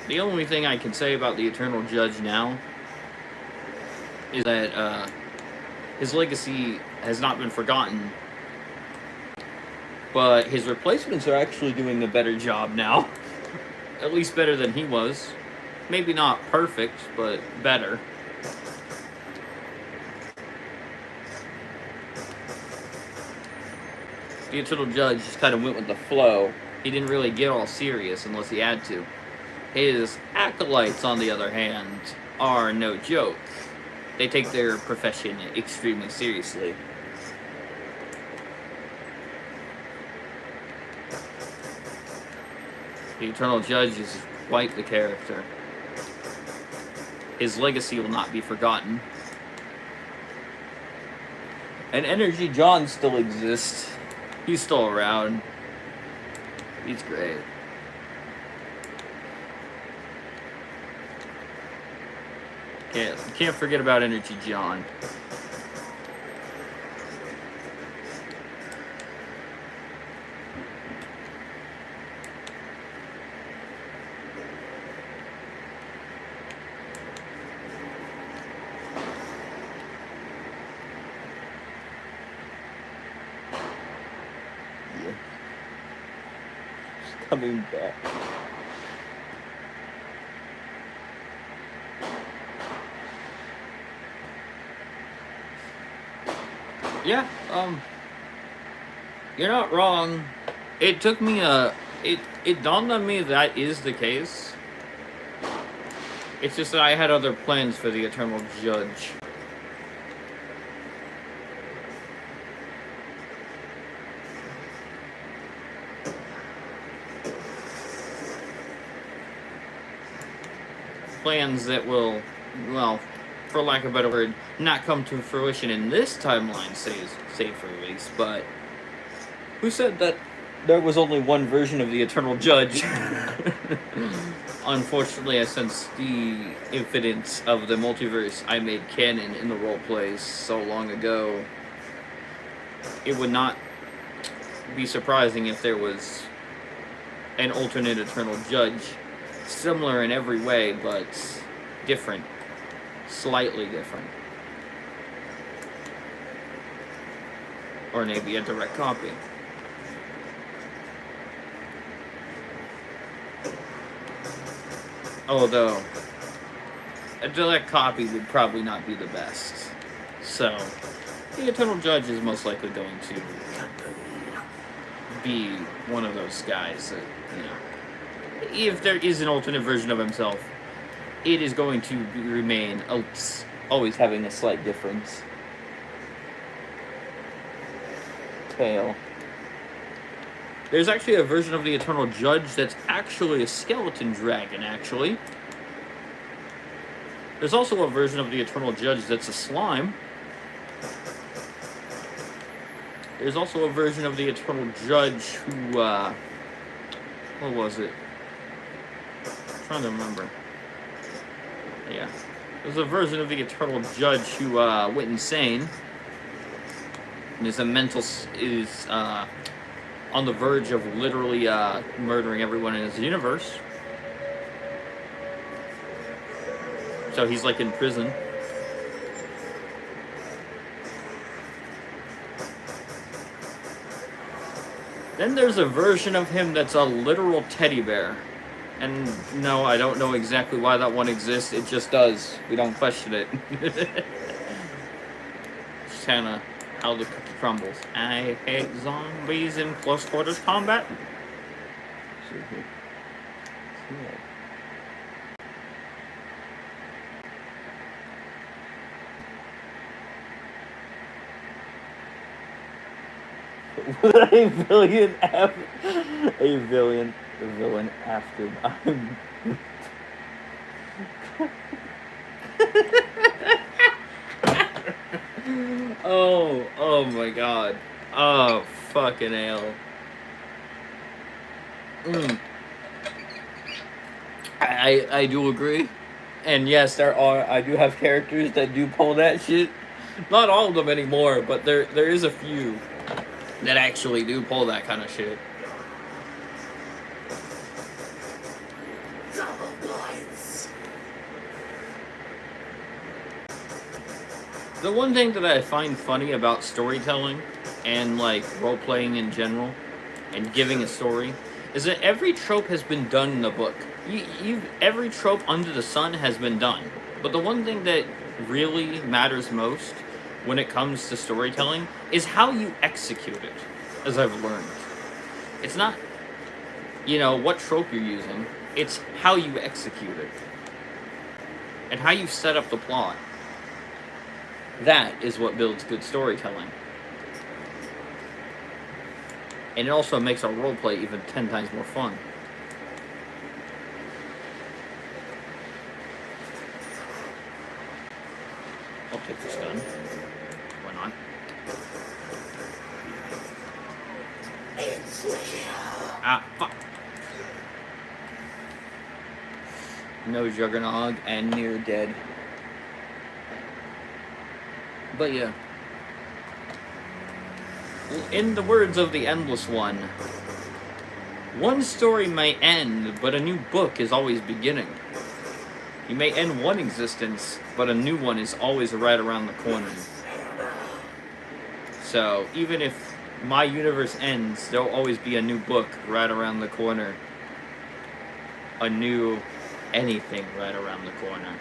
The only thing I can say about the Eternal Judge now is that his legacy has not been forgotten, but his replacements are actually doing a better job now. At least better than he was. Maybe not perfect, but better. The Eternal Judge just kind of went with the flow. He didn't really get all serious unless he had to. His acolytes, on the other hand, are no joke. They take their profession extremely seriously. The Eternal Judge is quite the character. His legacy will not be forgotten. And Energy John still exists. He's still around. He's great. Can't forget about Energy John. coming back. Yeah, you're not wrong. It took me it dawned on me that is the case. It's just that I had other plans for the Eternal Judge. Plans that will, well, for lack of a better word, not come to fruition in this timeline, say for release, but who said that there was only one version of the Eternal Judge? Unfortunately, since the infinite of the multiverse I made canon in the roleplays so long ago, it would not be surprising if there was an alternate Eternal Judge, similar in every way, but different. Slightly different. Or maybe a direct copy. Although, a direct copy would probably not be the best. So, the Eternal Judge is most likely going to be one of those guys that, you know, if there is an alternate version of himself, it is going to remain always having a slight difference. Tail. There's actually a version of the Eternal Judge that's actually a skeleton dragon, actually. There's also a version of the Eternal Judge that's a slime. There's also a version of the Eternal Judge who, what was it? I'm trying to remember. Yeah. There's a version of the Eternal Judge who, went insane. And is on the verge of literally, murdering everyone in his universe. So he's, like, in prison. Then there's a version of him that's a literal teddy bear. And no, I don't know exactly why that one exists. It just does. We don't question it. Just kind of how the cookie crumbles. I hate zombies in close quarters combat. A villain after I'm. Oh my god. Oh, fucking hell. I do agree. And yes, I do have characters that do pull that shit. Not all of them anymore, but there is a few that actually do pull that kind of shit. The one thing that I find funny about storytelling and like role-playing in general and giving a story is that every trope has been done in the book. Every trope under the sun has been done. But the one thing that really matters most when it comes to storytelling is how you execute it, as I've learned. It's not, what trope you're using. It's how you execute it. And how you set up the plot. That is what builds good storytelling. And it also makes our roleplay even 10 times more fun. I'll take this gun. Why not? Ah, fuck. No Juggernog and near dead. But yeah. In the words of the Endless One, one story may end, but a new book is always beginning. You may end one existence, but a new one is always right around the corner. So, even if my universe ends, there'll always be a new book right around the corner. A new anything right around the corner.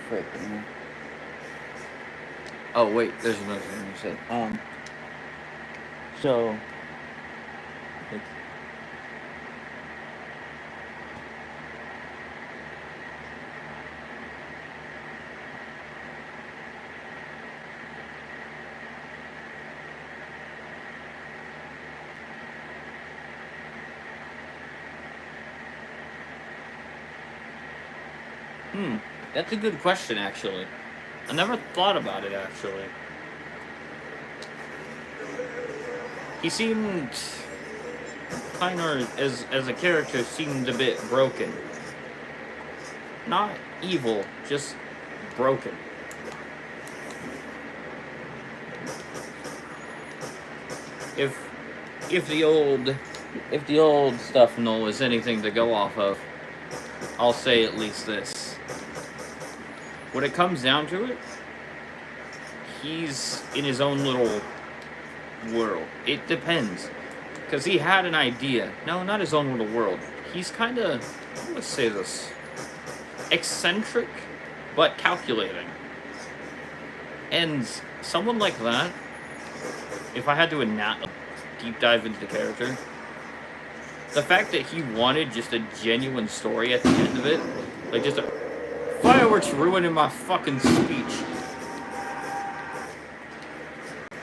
Freaking. Oh wait, there's another thing you said. So. That's a good question, actually. I never thought about it, actually. He seemed kind of, as a character, seemed a bit broken. Not evil, just broken. If the old stuff Null is anything to go off of, I'll say at least this. When it comes down to it, he's in his own little world. It depends. Because he had an idea. No, not his own little world. He's kind of, let's say this, eccentric, but calculating. And someone like that, if I had to deep dive into the character, the fact that he wanted just a genuine story at the end of it, like just a... Fireworks ruining my fucking speech.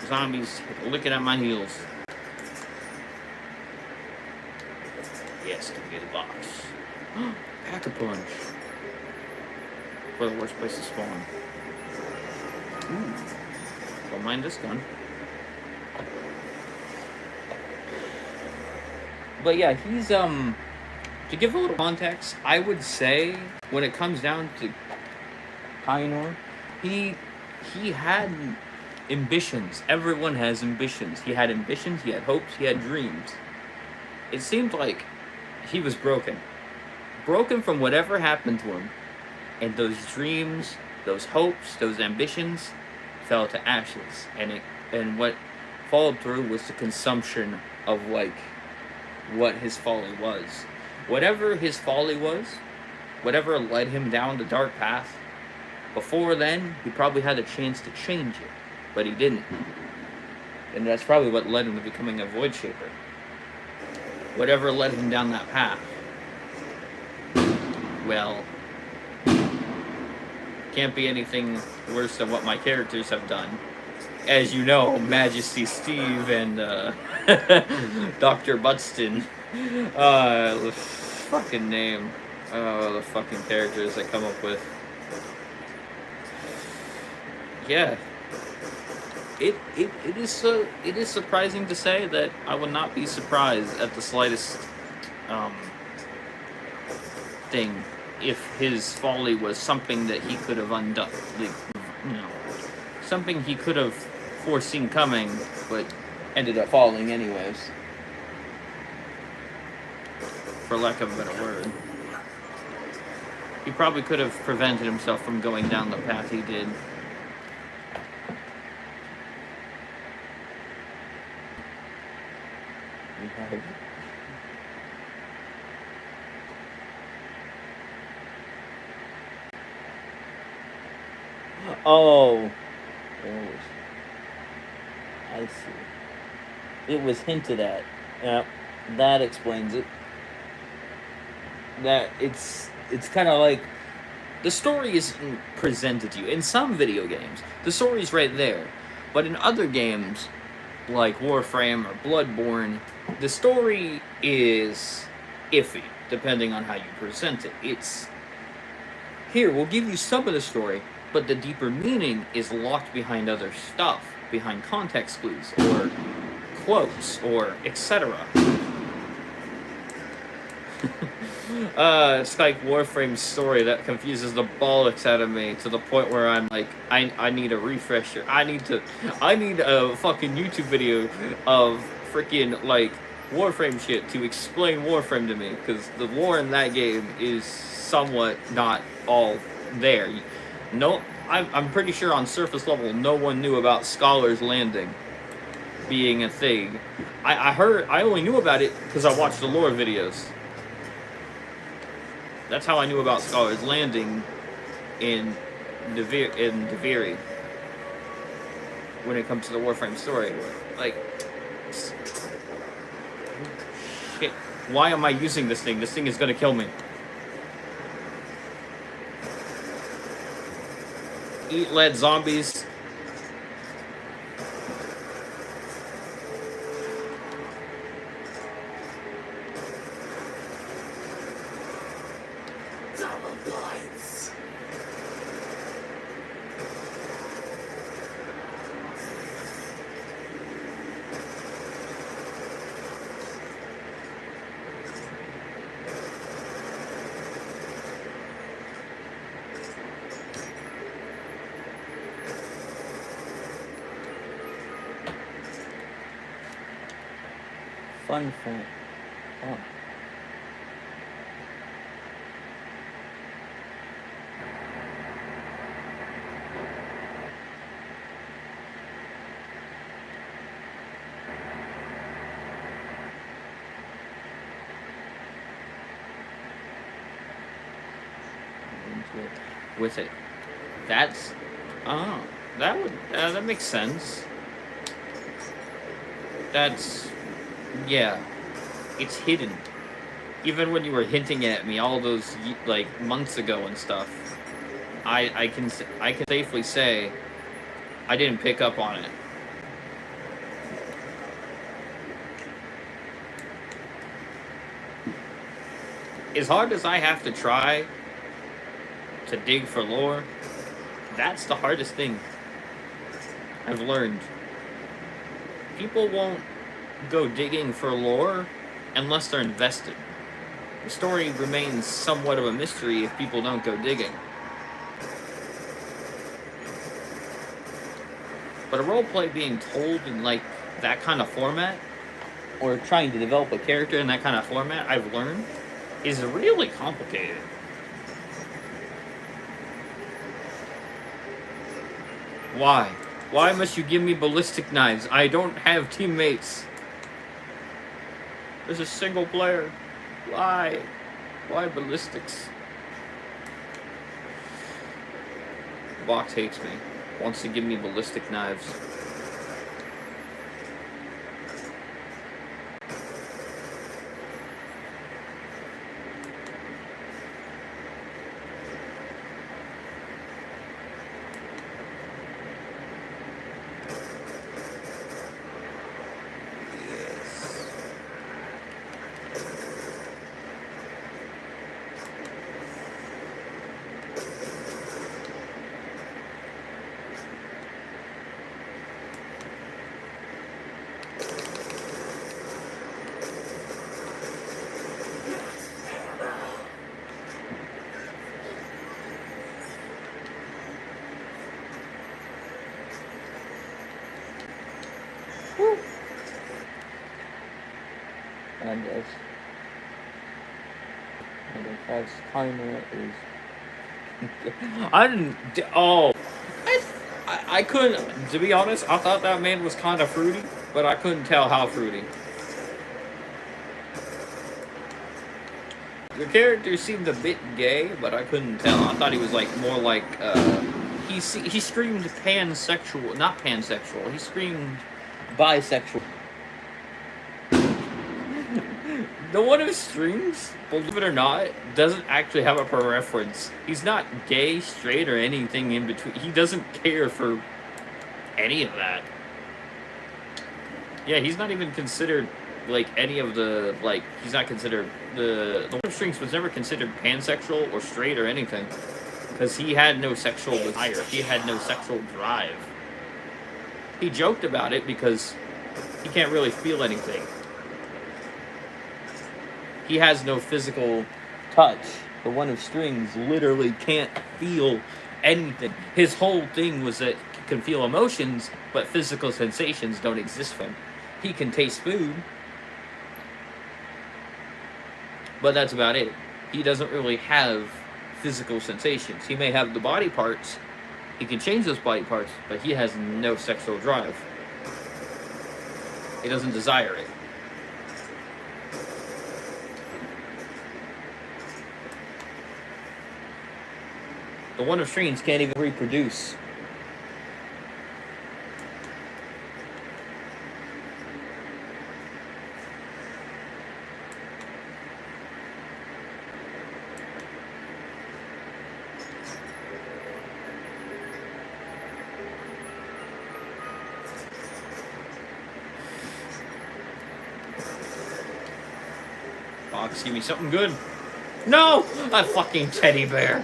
Zombies licking at my heels. Yes, give me the box. Pack-a-punch. For the worst place to spawn. Ooh. Don't mind this gun. But yeah, he's, to give a little context, I would say, when it comes down to Kainor, he had ambitions. Everyone has ambitions. He had ambitions, he had hopes, he had dreams. It seemed like he was broken. Broken from whatever happened to him. And those dreams, those hopes, those ambitions fell to ashes. And what followed through was the consumption of, like, what his folly was. Whatever his folly was, whatever led him down the dark path, before then, he probably had a chance to change it, but he didn't. And that's probably what led him to becoming a Void Shaper. Whatever led him down that path, well, can't be anything worse than what my characters have done. As you know, Majesty Steve and Dr. Butston, the fucking name, the fucking characters I come up with. Yeah, it is surprising to say that I would not be surprised at the slightest thing if his folly was something that he could have undone, like, you know, something he could have foreseen coming, but ended up falling anyways. For lack of a better word. He probably could have prevented himself from going down the path he did. Oh. There was. I see. It was hinted at. Yeah, that explains it. That it's kind of like the story isn't presented to you in some video games. The story's right there, but in other games like Warframe or Bloodborne, the story is iffy depending on how you present it. It's here we'll give you some of the story, but the deeper meaning is locked behind other stuff, behind context clues or quotes or etc. It's like Warframe's story that confuses the bollocks out of me to the point where I'm like, I need a refresher. I need a fucking YouTube video of freaking like Warframe shit to explain Warframe to me, because the lore in that game is somewhat not all there. No, I'm pretty sure on surface level no one knew about Scholar's Landing being a thing. I only knew about it because I watched the lore videos. That's how I knew about Scholar's Landing in Deviri when it comes to the Warframe story. Like, shit, why am I using this thing? This thing is gonna kill me. Eat lead zombies. Double points. Fun fact. Oh. With it. That's that makes sense. That's yeah. It's hidden. Even when you were hinting at me all those like months ago and stuff, I can safely say I didn't pick up on it. As hard as I have to try to dig for lore, that's the hardest thing I've learned. People won't go digging for lore unless they're invested. The story remains somewhat of a mystery if people don't go digging. But a roleplay being told in like that kind of format, or trying to develop a character in that kind of format, I've learned, is really complicated. Why? Why must you give me ballistic knives? I don't have teammates. There's a single player. Why? Why ballistics? Box hates me. Wants to give me ballistic knives. And as the fast timer is I didn't I couldn't, to be honest, I thought that man was kind of fruity, but I couldn't tell how fruity. The character seemed a bit gay, but I couldn't tell. I thought he was like more like He screamed pansexual, not pansexual. He screamed bisexual. The one who streams, believe it or not, doesn't actually have a preference. He's not gay, straight, or anything in between. He doesn't care for any of that. Yeah, he's not even considered, like, any of the, like, he's not considered, the one who streams was never considered pansexual or straight or anything. Because he had no sexual desire. He had no sexual drive. He joked about it because he can't really feel anything. He has no physical touch. The one of strings literally can't feel anything. His whole thing was that he can feel emotions, but physical sensations don't exist for him. He can taste food, but that's about it. He doesn't really have physical sensations. He may have the body parts. He can change those body parts, but he has no sexual drive. He doesn't desire it. The one of strings can't even reproduce. Fox, give me something good. No! A fucking teddy bear.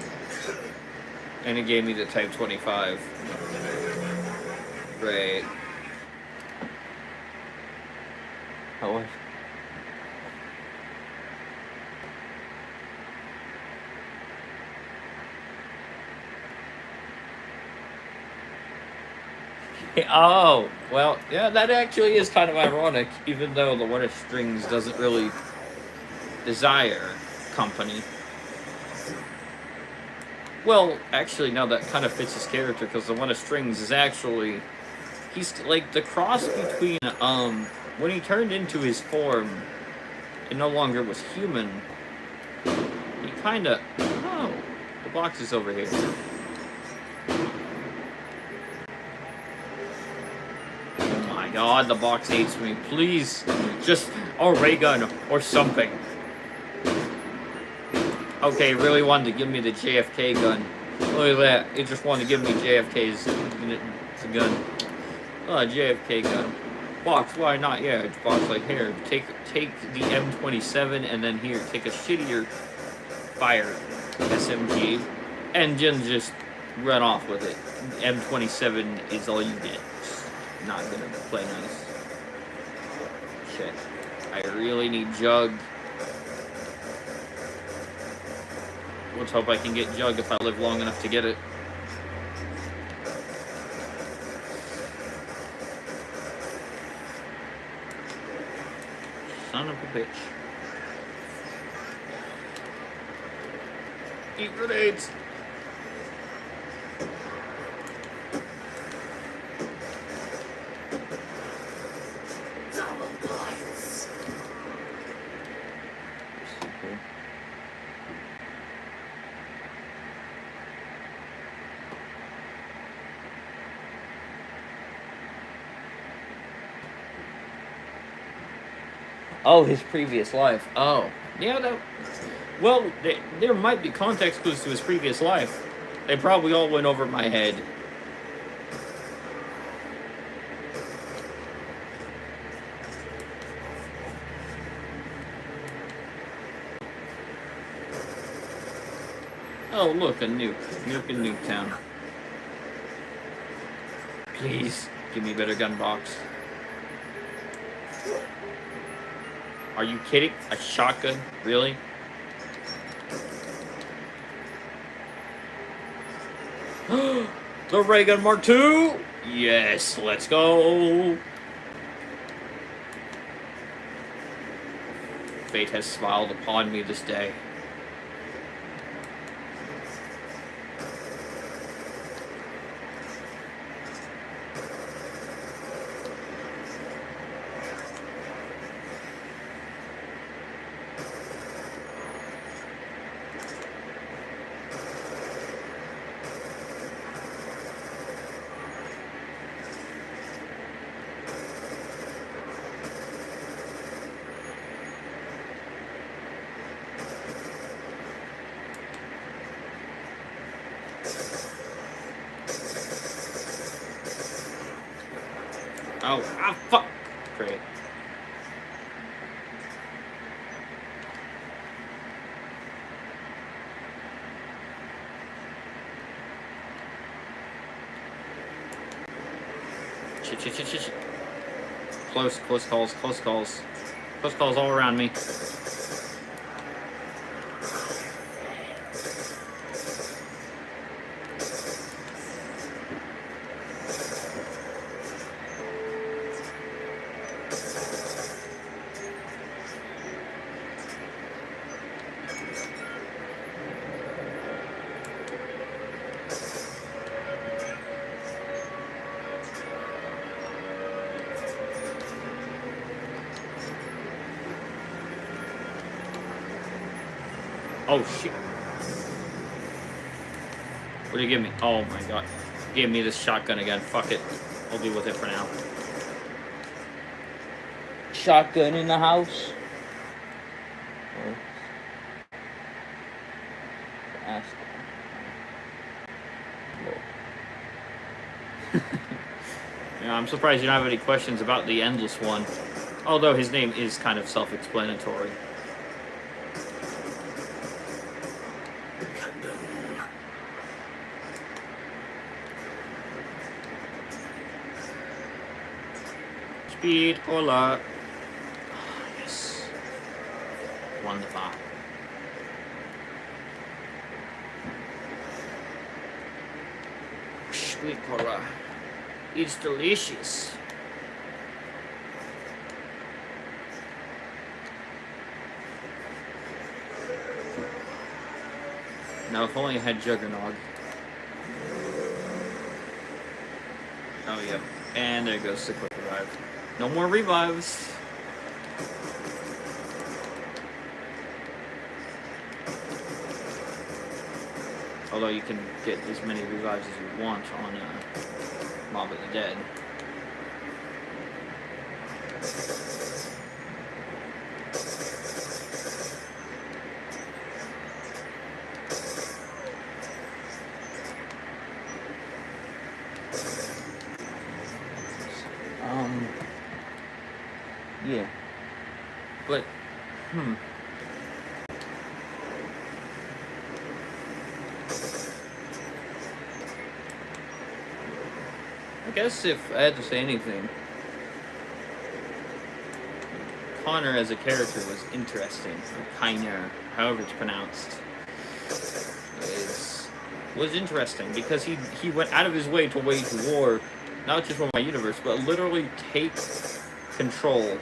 And it gave me the Type 25. Great. Oh. Oh, well, yeah, that actually is kind of ironic, even though the One of Strings doesn't really desire company. Well, actually, no, that kind of fits his character, because the One of Strings is actually, he's like the cross between, when he turned into his form, and no longer was human, he kind of, oh, the box is over here. Oh my god, the box hates me. Please, just a ray gun or something. Okay, really wanted to give me the JFK gun. Look at that. It just wanted to give me JFK's gun. Oh, JFK gun. Box, why not? Yeah, it's box like here. Take the M27 and then here, take a shittier fire SMG and then just run off with it. M27 is all you get. Not gonna play nice. Shit. I really need Jug. Let's hope I can get Jug if I live long enough to get it. Son of a bitch. Eat grenades! Oh, his previous life. Oh. Yeah, that... Well, there might be context clues to his previous life. They probably all went over my head. Oh, look, a nuke. Nuke in Nuketown. Please, give me a better gun box. Are you kidding? A shotgun? Really? The ray gun Mark II? Yes, let's go! Fate has smiled upon me this day. Oh, fuck! Great. Shit. Close calls. Close calls all around me. Oh shit. What did he give me? Oh my god. He gave me this shotgun again. Fuck it. I'll deal with it for now. Shotgun in the house. Ask. Yeah, I'm surprised you don't have any questions about the Endless One. Although his name is kind of self-explanatory. Speed cola. Oh, yes. Wonderful. Sweet cola. It's delicious. Now, if only I had Juggernog. Oh, yeah. And there goes the quick revive. No more revives. Although you can get as many revives as you want on Mob of the Dead. Yeah. But, I guess if I had to say anything, Connor as a character was interesting, or Kiner, however it's pronounced, was interesting because he went out of his way to wage war, not just for my universe, but literally take control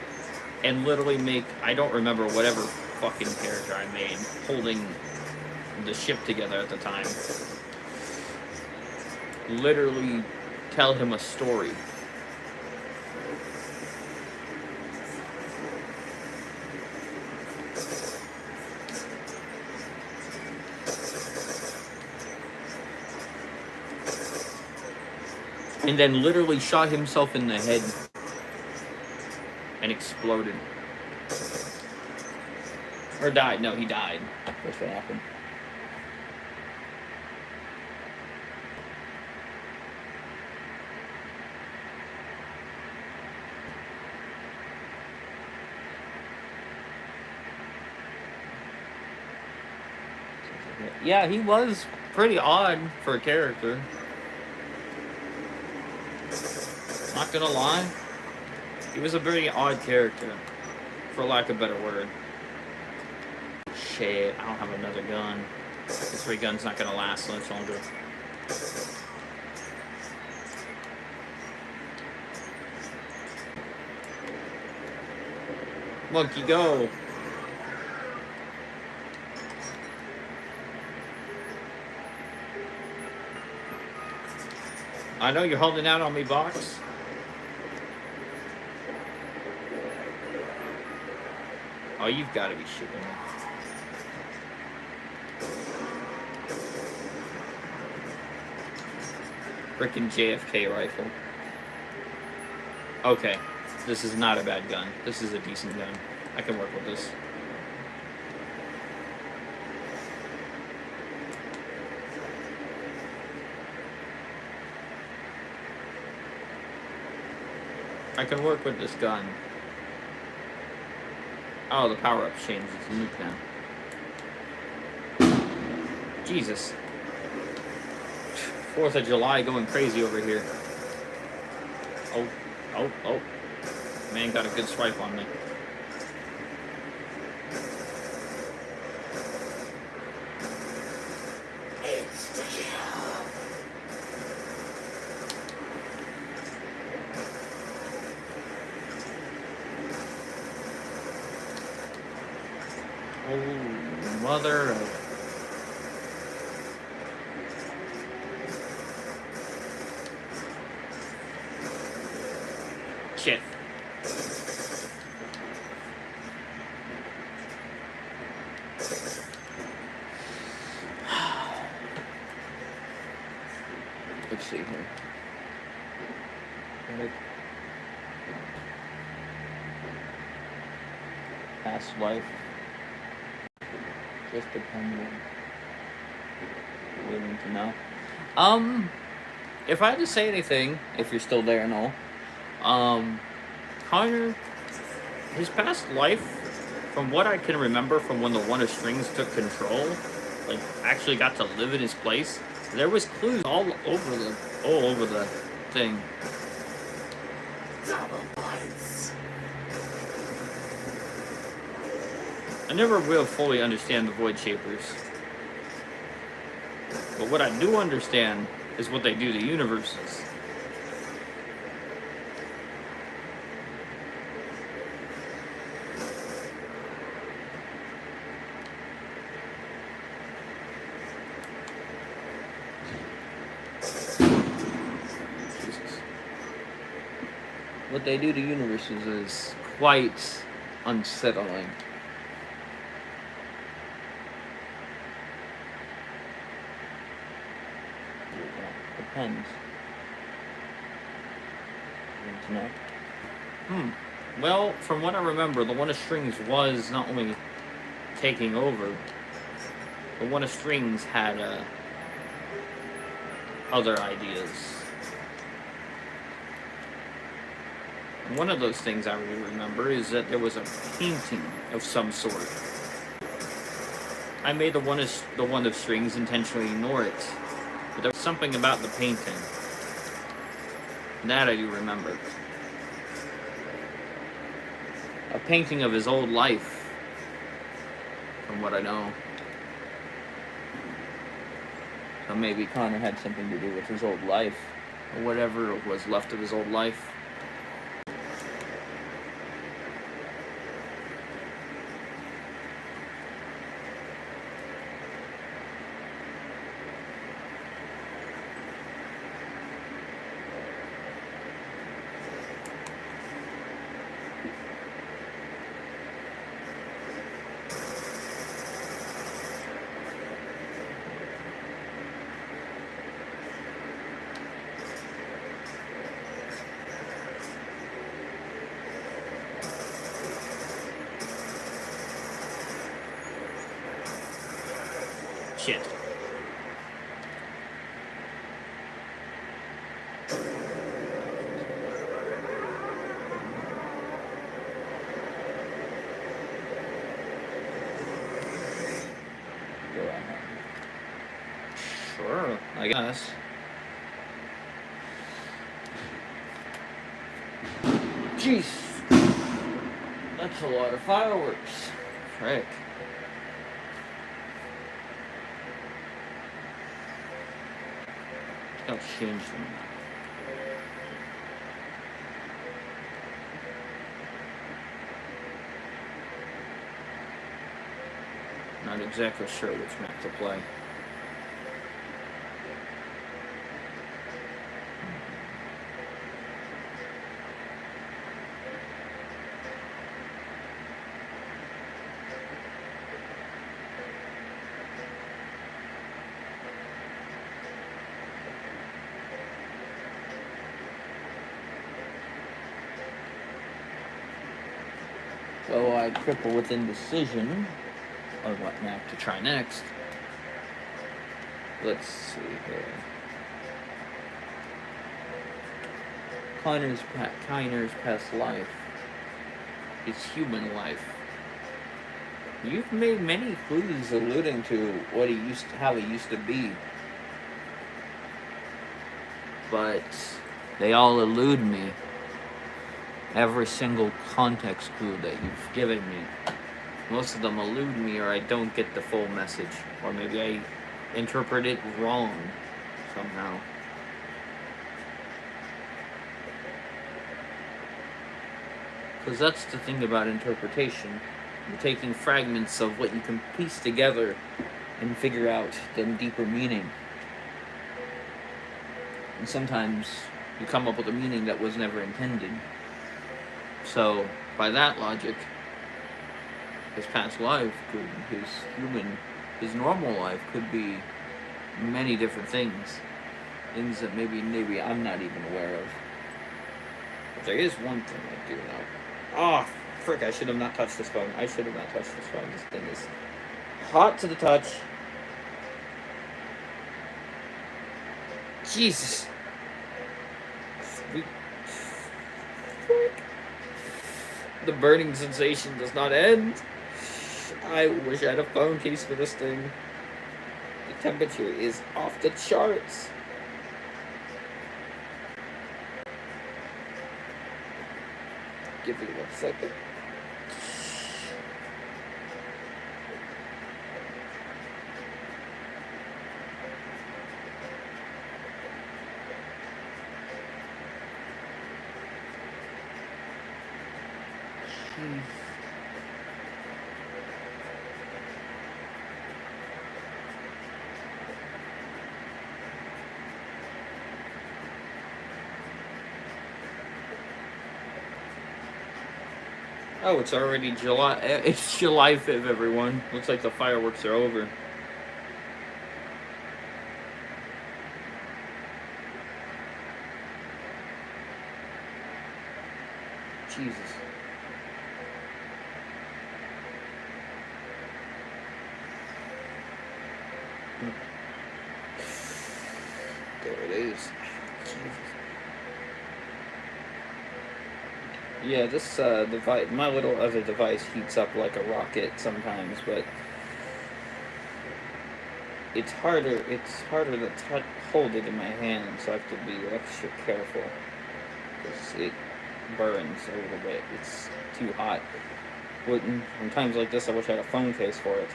and literally make, I don't remember whatever fucking character I made, holding the ship together at the time, literally tell him a story. And then literally shot himself in the head and exploded. Or died. No, he died. That's what happened. Yeah, he was pretty odd for a character. Not gonna lie. He was a very odd character, for lack of a better word. Shit, I don't have another gun. This ray gun's not gonna last much longer. Monkey, go! I know you're holding out on me, Box. Oh, you've got to be shitting me. Frickin' JFK rifle. Okay, this is not a bad gun. This is a decent gun. I can work with this. I can work with this gun. Oh, the power-up changed. It's a nuke now. Jesus. 4th of July going crazy over here. Oh. Man got a good swipe on me. Oh, mother of... Shit. Let's see here. Past life. Just depending. Willing to know. If I had to say anything, if you're still there and all, Connor, his past life, from what I can remember from when the One of Strings took control, like actually got to live in his place, there was clues all over the thing. Double points. I never will fully understand the Void Shapers. But what I do understand is what they do to universes. Jesus. What they do to universes is quite unsettling. Depends. Need to know. Well, from what I remember, the One of Strings was not only taking over, the One of Strings had other ideas. And one of those things I really remember is that there was a painting of some sort. I made the One of Strings intentionally ignore it. But there was something about the painting. That I do remember. A painting of his old life, from what I know. So maybe Connor had something to do with his old life, or whatever was left of his old life. Shit. Sure, I guess. Jeez. That's a lot of fireworks. Frick. I'll change them. Not exactly sure which map to play. So I triple with indecision on what map to try next. Let's see here. Kiner's past life is human life. You've made many clues alluding to what how he used to be, but they all elude me. Every single context clue that you've given me, most of them elude me, or I don't get the full message, or maybe I interpret it wrong somehow. Because that's the thing about interpretation. You're taking fragments of what you can piece together and figure out the deeper meaning. And sometimes you come up with a meaning that was never intended. So, by that logic, his past life his normal life could be many different things. Things that maybe I'm not even aware of. But there is one thing I do know. Oh, frick, I should have not touched this phone. This thing is hot to the touch. Jesus. Sweet. Frick. The burning sensation does not end. I wish I had a phone case for this thing. The temperature is off the charts. Give me 1 second. Oh, it's already July. It's July 5th, everyone. Looks like the fireworks are over. Jesus. There it is. Jesus. Yeah, this device, my little other device, heats up like a rocket sometimes, but it's harder to hold it in my hand, so I have to be extra careful because it burns a little bit. It's too hot. In times like this, I wish I had a phone case for it.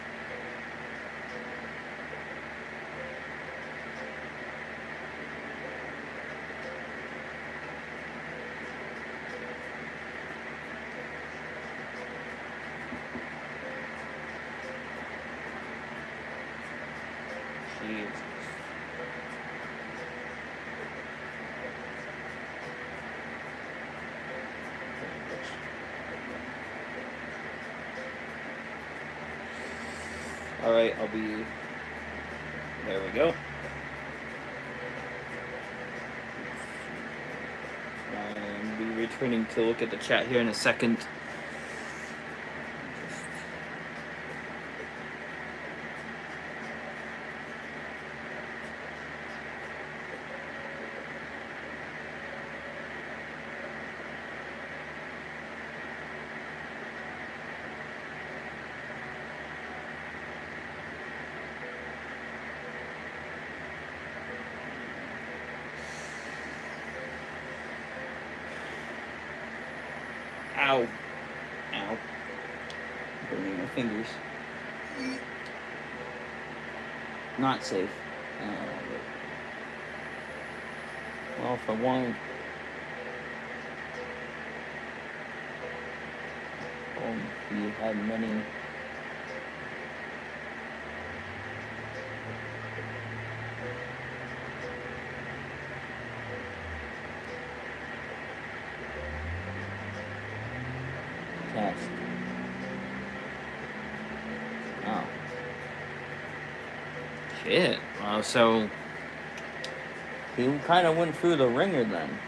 Alright, I'll be... There we go. I'll be returning to look at the chat here in a second. Ow. Ow. Burning my fingers. Not safe. Well, if I want... you had many... test. Oh. Shit. So he kind of went through the ringer then.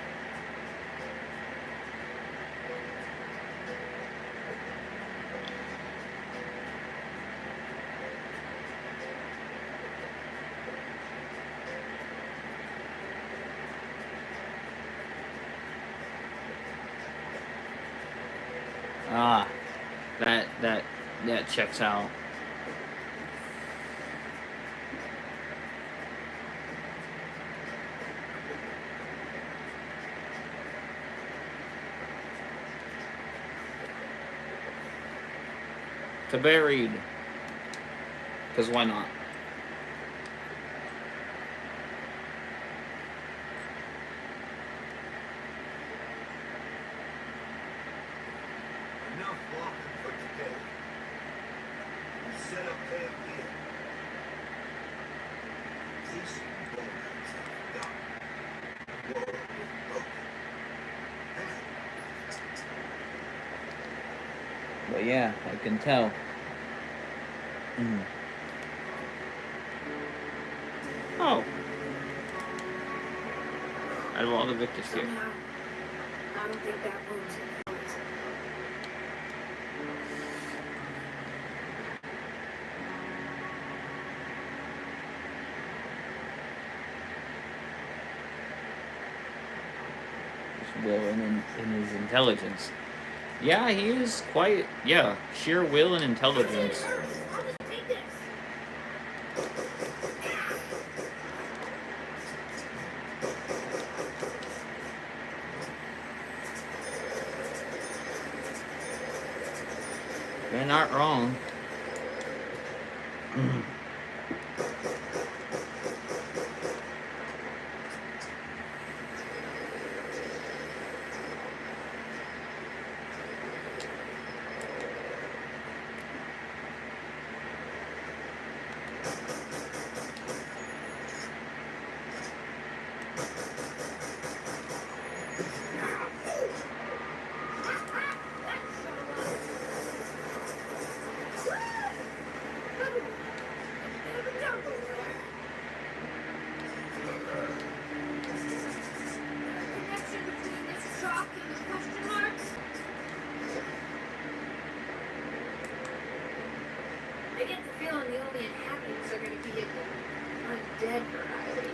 Ah, that checks out. To buried. Because why not? Enough walking for today. Set up camp here. Peace and romance have forgotten. The world is broken. But yeah, I can tell. Oh. Out of all the victims here. Somehow, I don't think that wound's gonna hurt. Will in his intelligence. Yeah, he is quite, sheer will and intelligence. I'll just take this. You're not wrong. Connection between this shock and the question marks. I get the feeling the only inhabitants are going to be in the undead variety.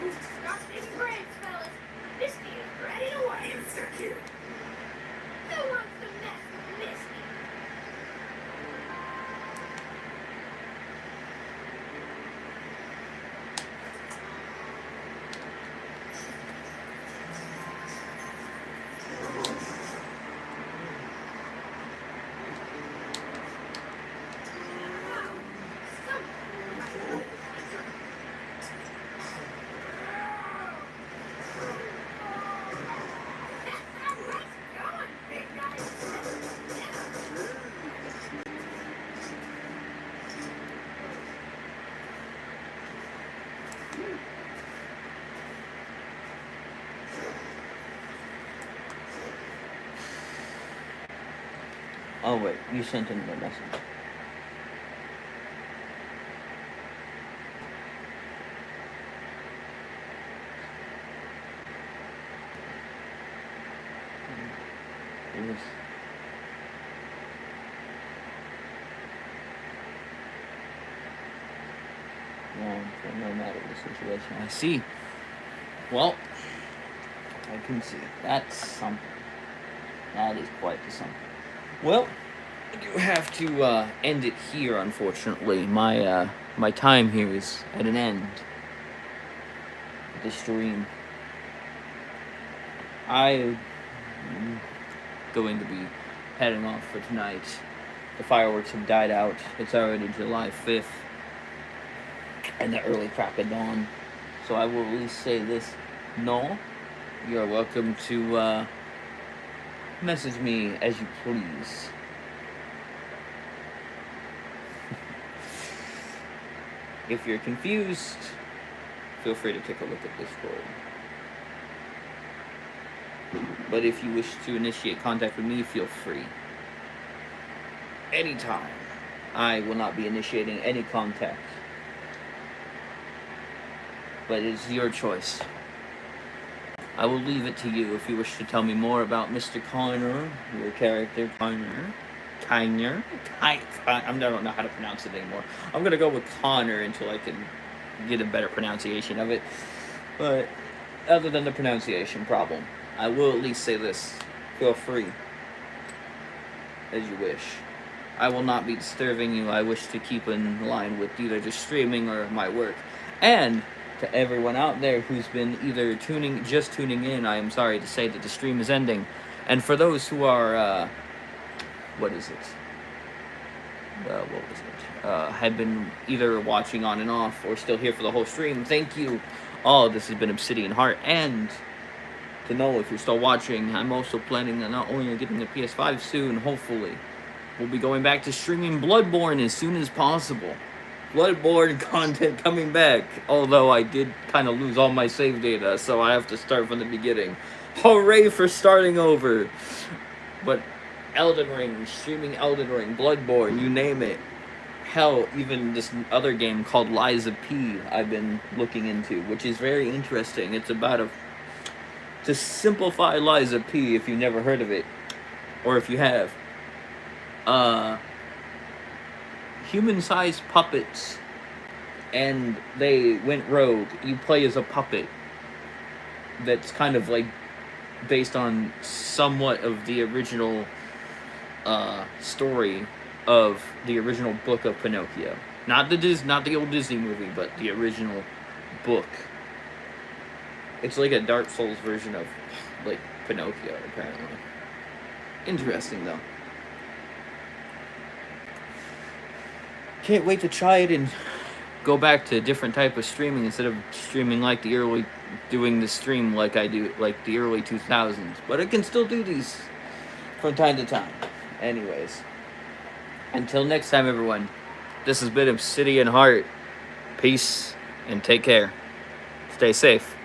Ooh, stop taking breaks, fellas. Misty is ready to work. Insecure. Who wants to mess with Misty? Oh wait, you sent him the message. It was... no matter the situation. I see. Well, I can see. That's something. That is quite the something. Well, I do have to end it here, unfortunately. My time here is at an end. The stream. I'm going to be heading off for tonight. The fireworks have died out. It's already July 5th. And the early crack of dawn. So I will at least say this. No, you're welcome to message me as you please. If you're confused, feel free to take a look at Discord. But if you wish to initiate contact with me, feel free. Anytime. I will not be initiating any contact. But it's your choice. I will leave it to you if you wish to tell me more about Mr. Connor, your character, Connor. Kiner. I don't know how to pronounce it anymore. I'm gonna go with Connor until I can get a better pronunciation of it. But other than the pronunciation problem, I will at least say this. Feel free as you wish. I will not be disturbing you. I wish to keep in line with either just streaming or my work. And to everyone out there who's been either just tuning in, I am sorry to say that the stream is ending. And for those who are, what was it? Had been either watching on and off or still here for the whole stream, thank you all. This has been Obsidian Heart. And to know if you're still watching, I'm also planning on not only getting a PS5 soon, hopefully. We'll be going back to streaming Bloodborne as soon as possible. Bloodborne content coming back. Although I did kind of lose all my save data, so I have to start from the beginning. Hooray for starting over. But Elden Ring, streaming Elden Ring, Bloodborne, you name it. Hell, even this other game called Liza P I've been looking into, which is very interesting. It's about to simplify Liza P if you've never heard of it, or if you have. Human-sized puppets, and they went rogue. You play as a puppet that's kind of like based on somewhat of the original story of the original book of Pinocchio. Not the old Disney movie, but the original book. It's like a Dark Souls version of like Pinocchio, apparently. Interesting though. Can't wait to try it and go back to a different type of streaming instead of streaming like doing the stream like I do, like the early 2000s. But I can still do these from time to time. Anyways, until next time, everyone, this has been Obsidian Heart. Peace and take care. Stay safe.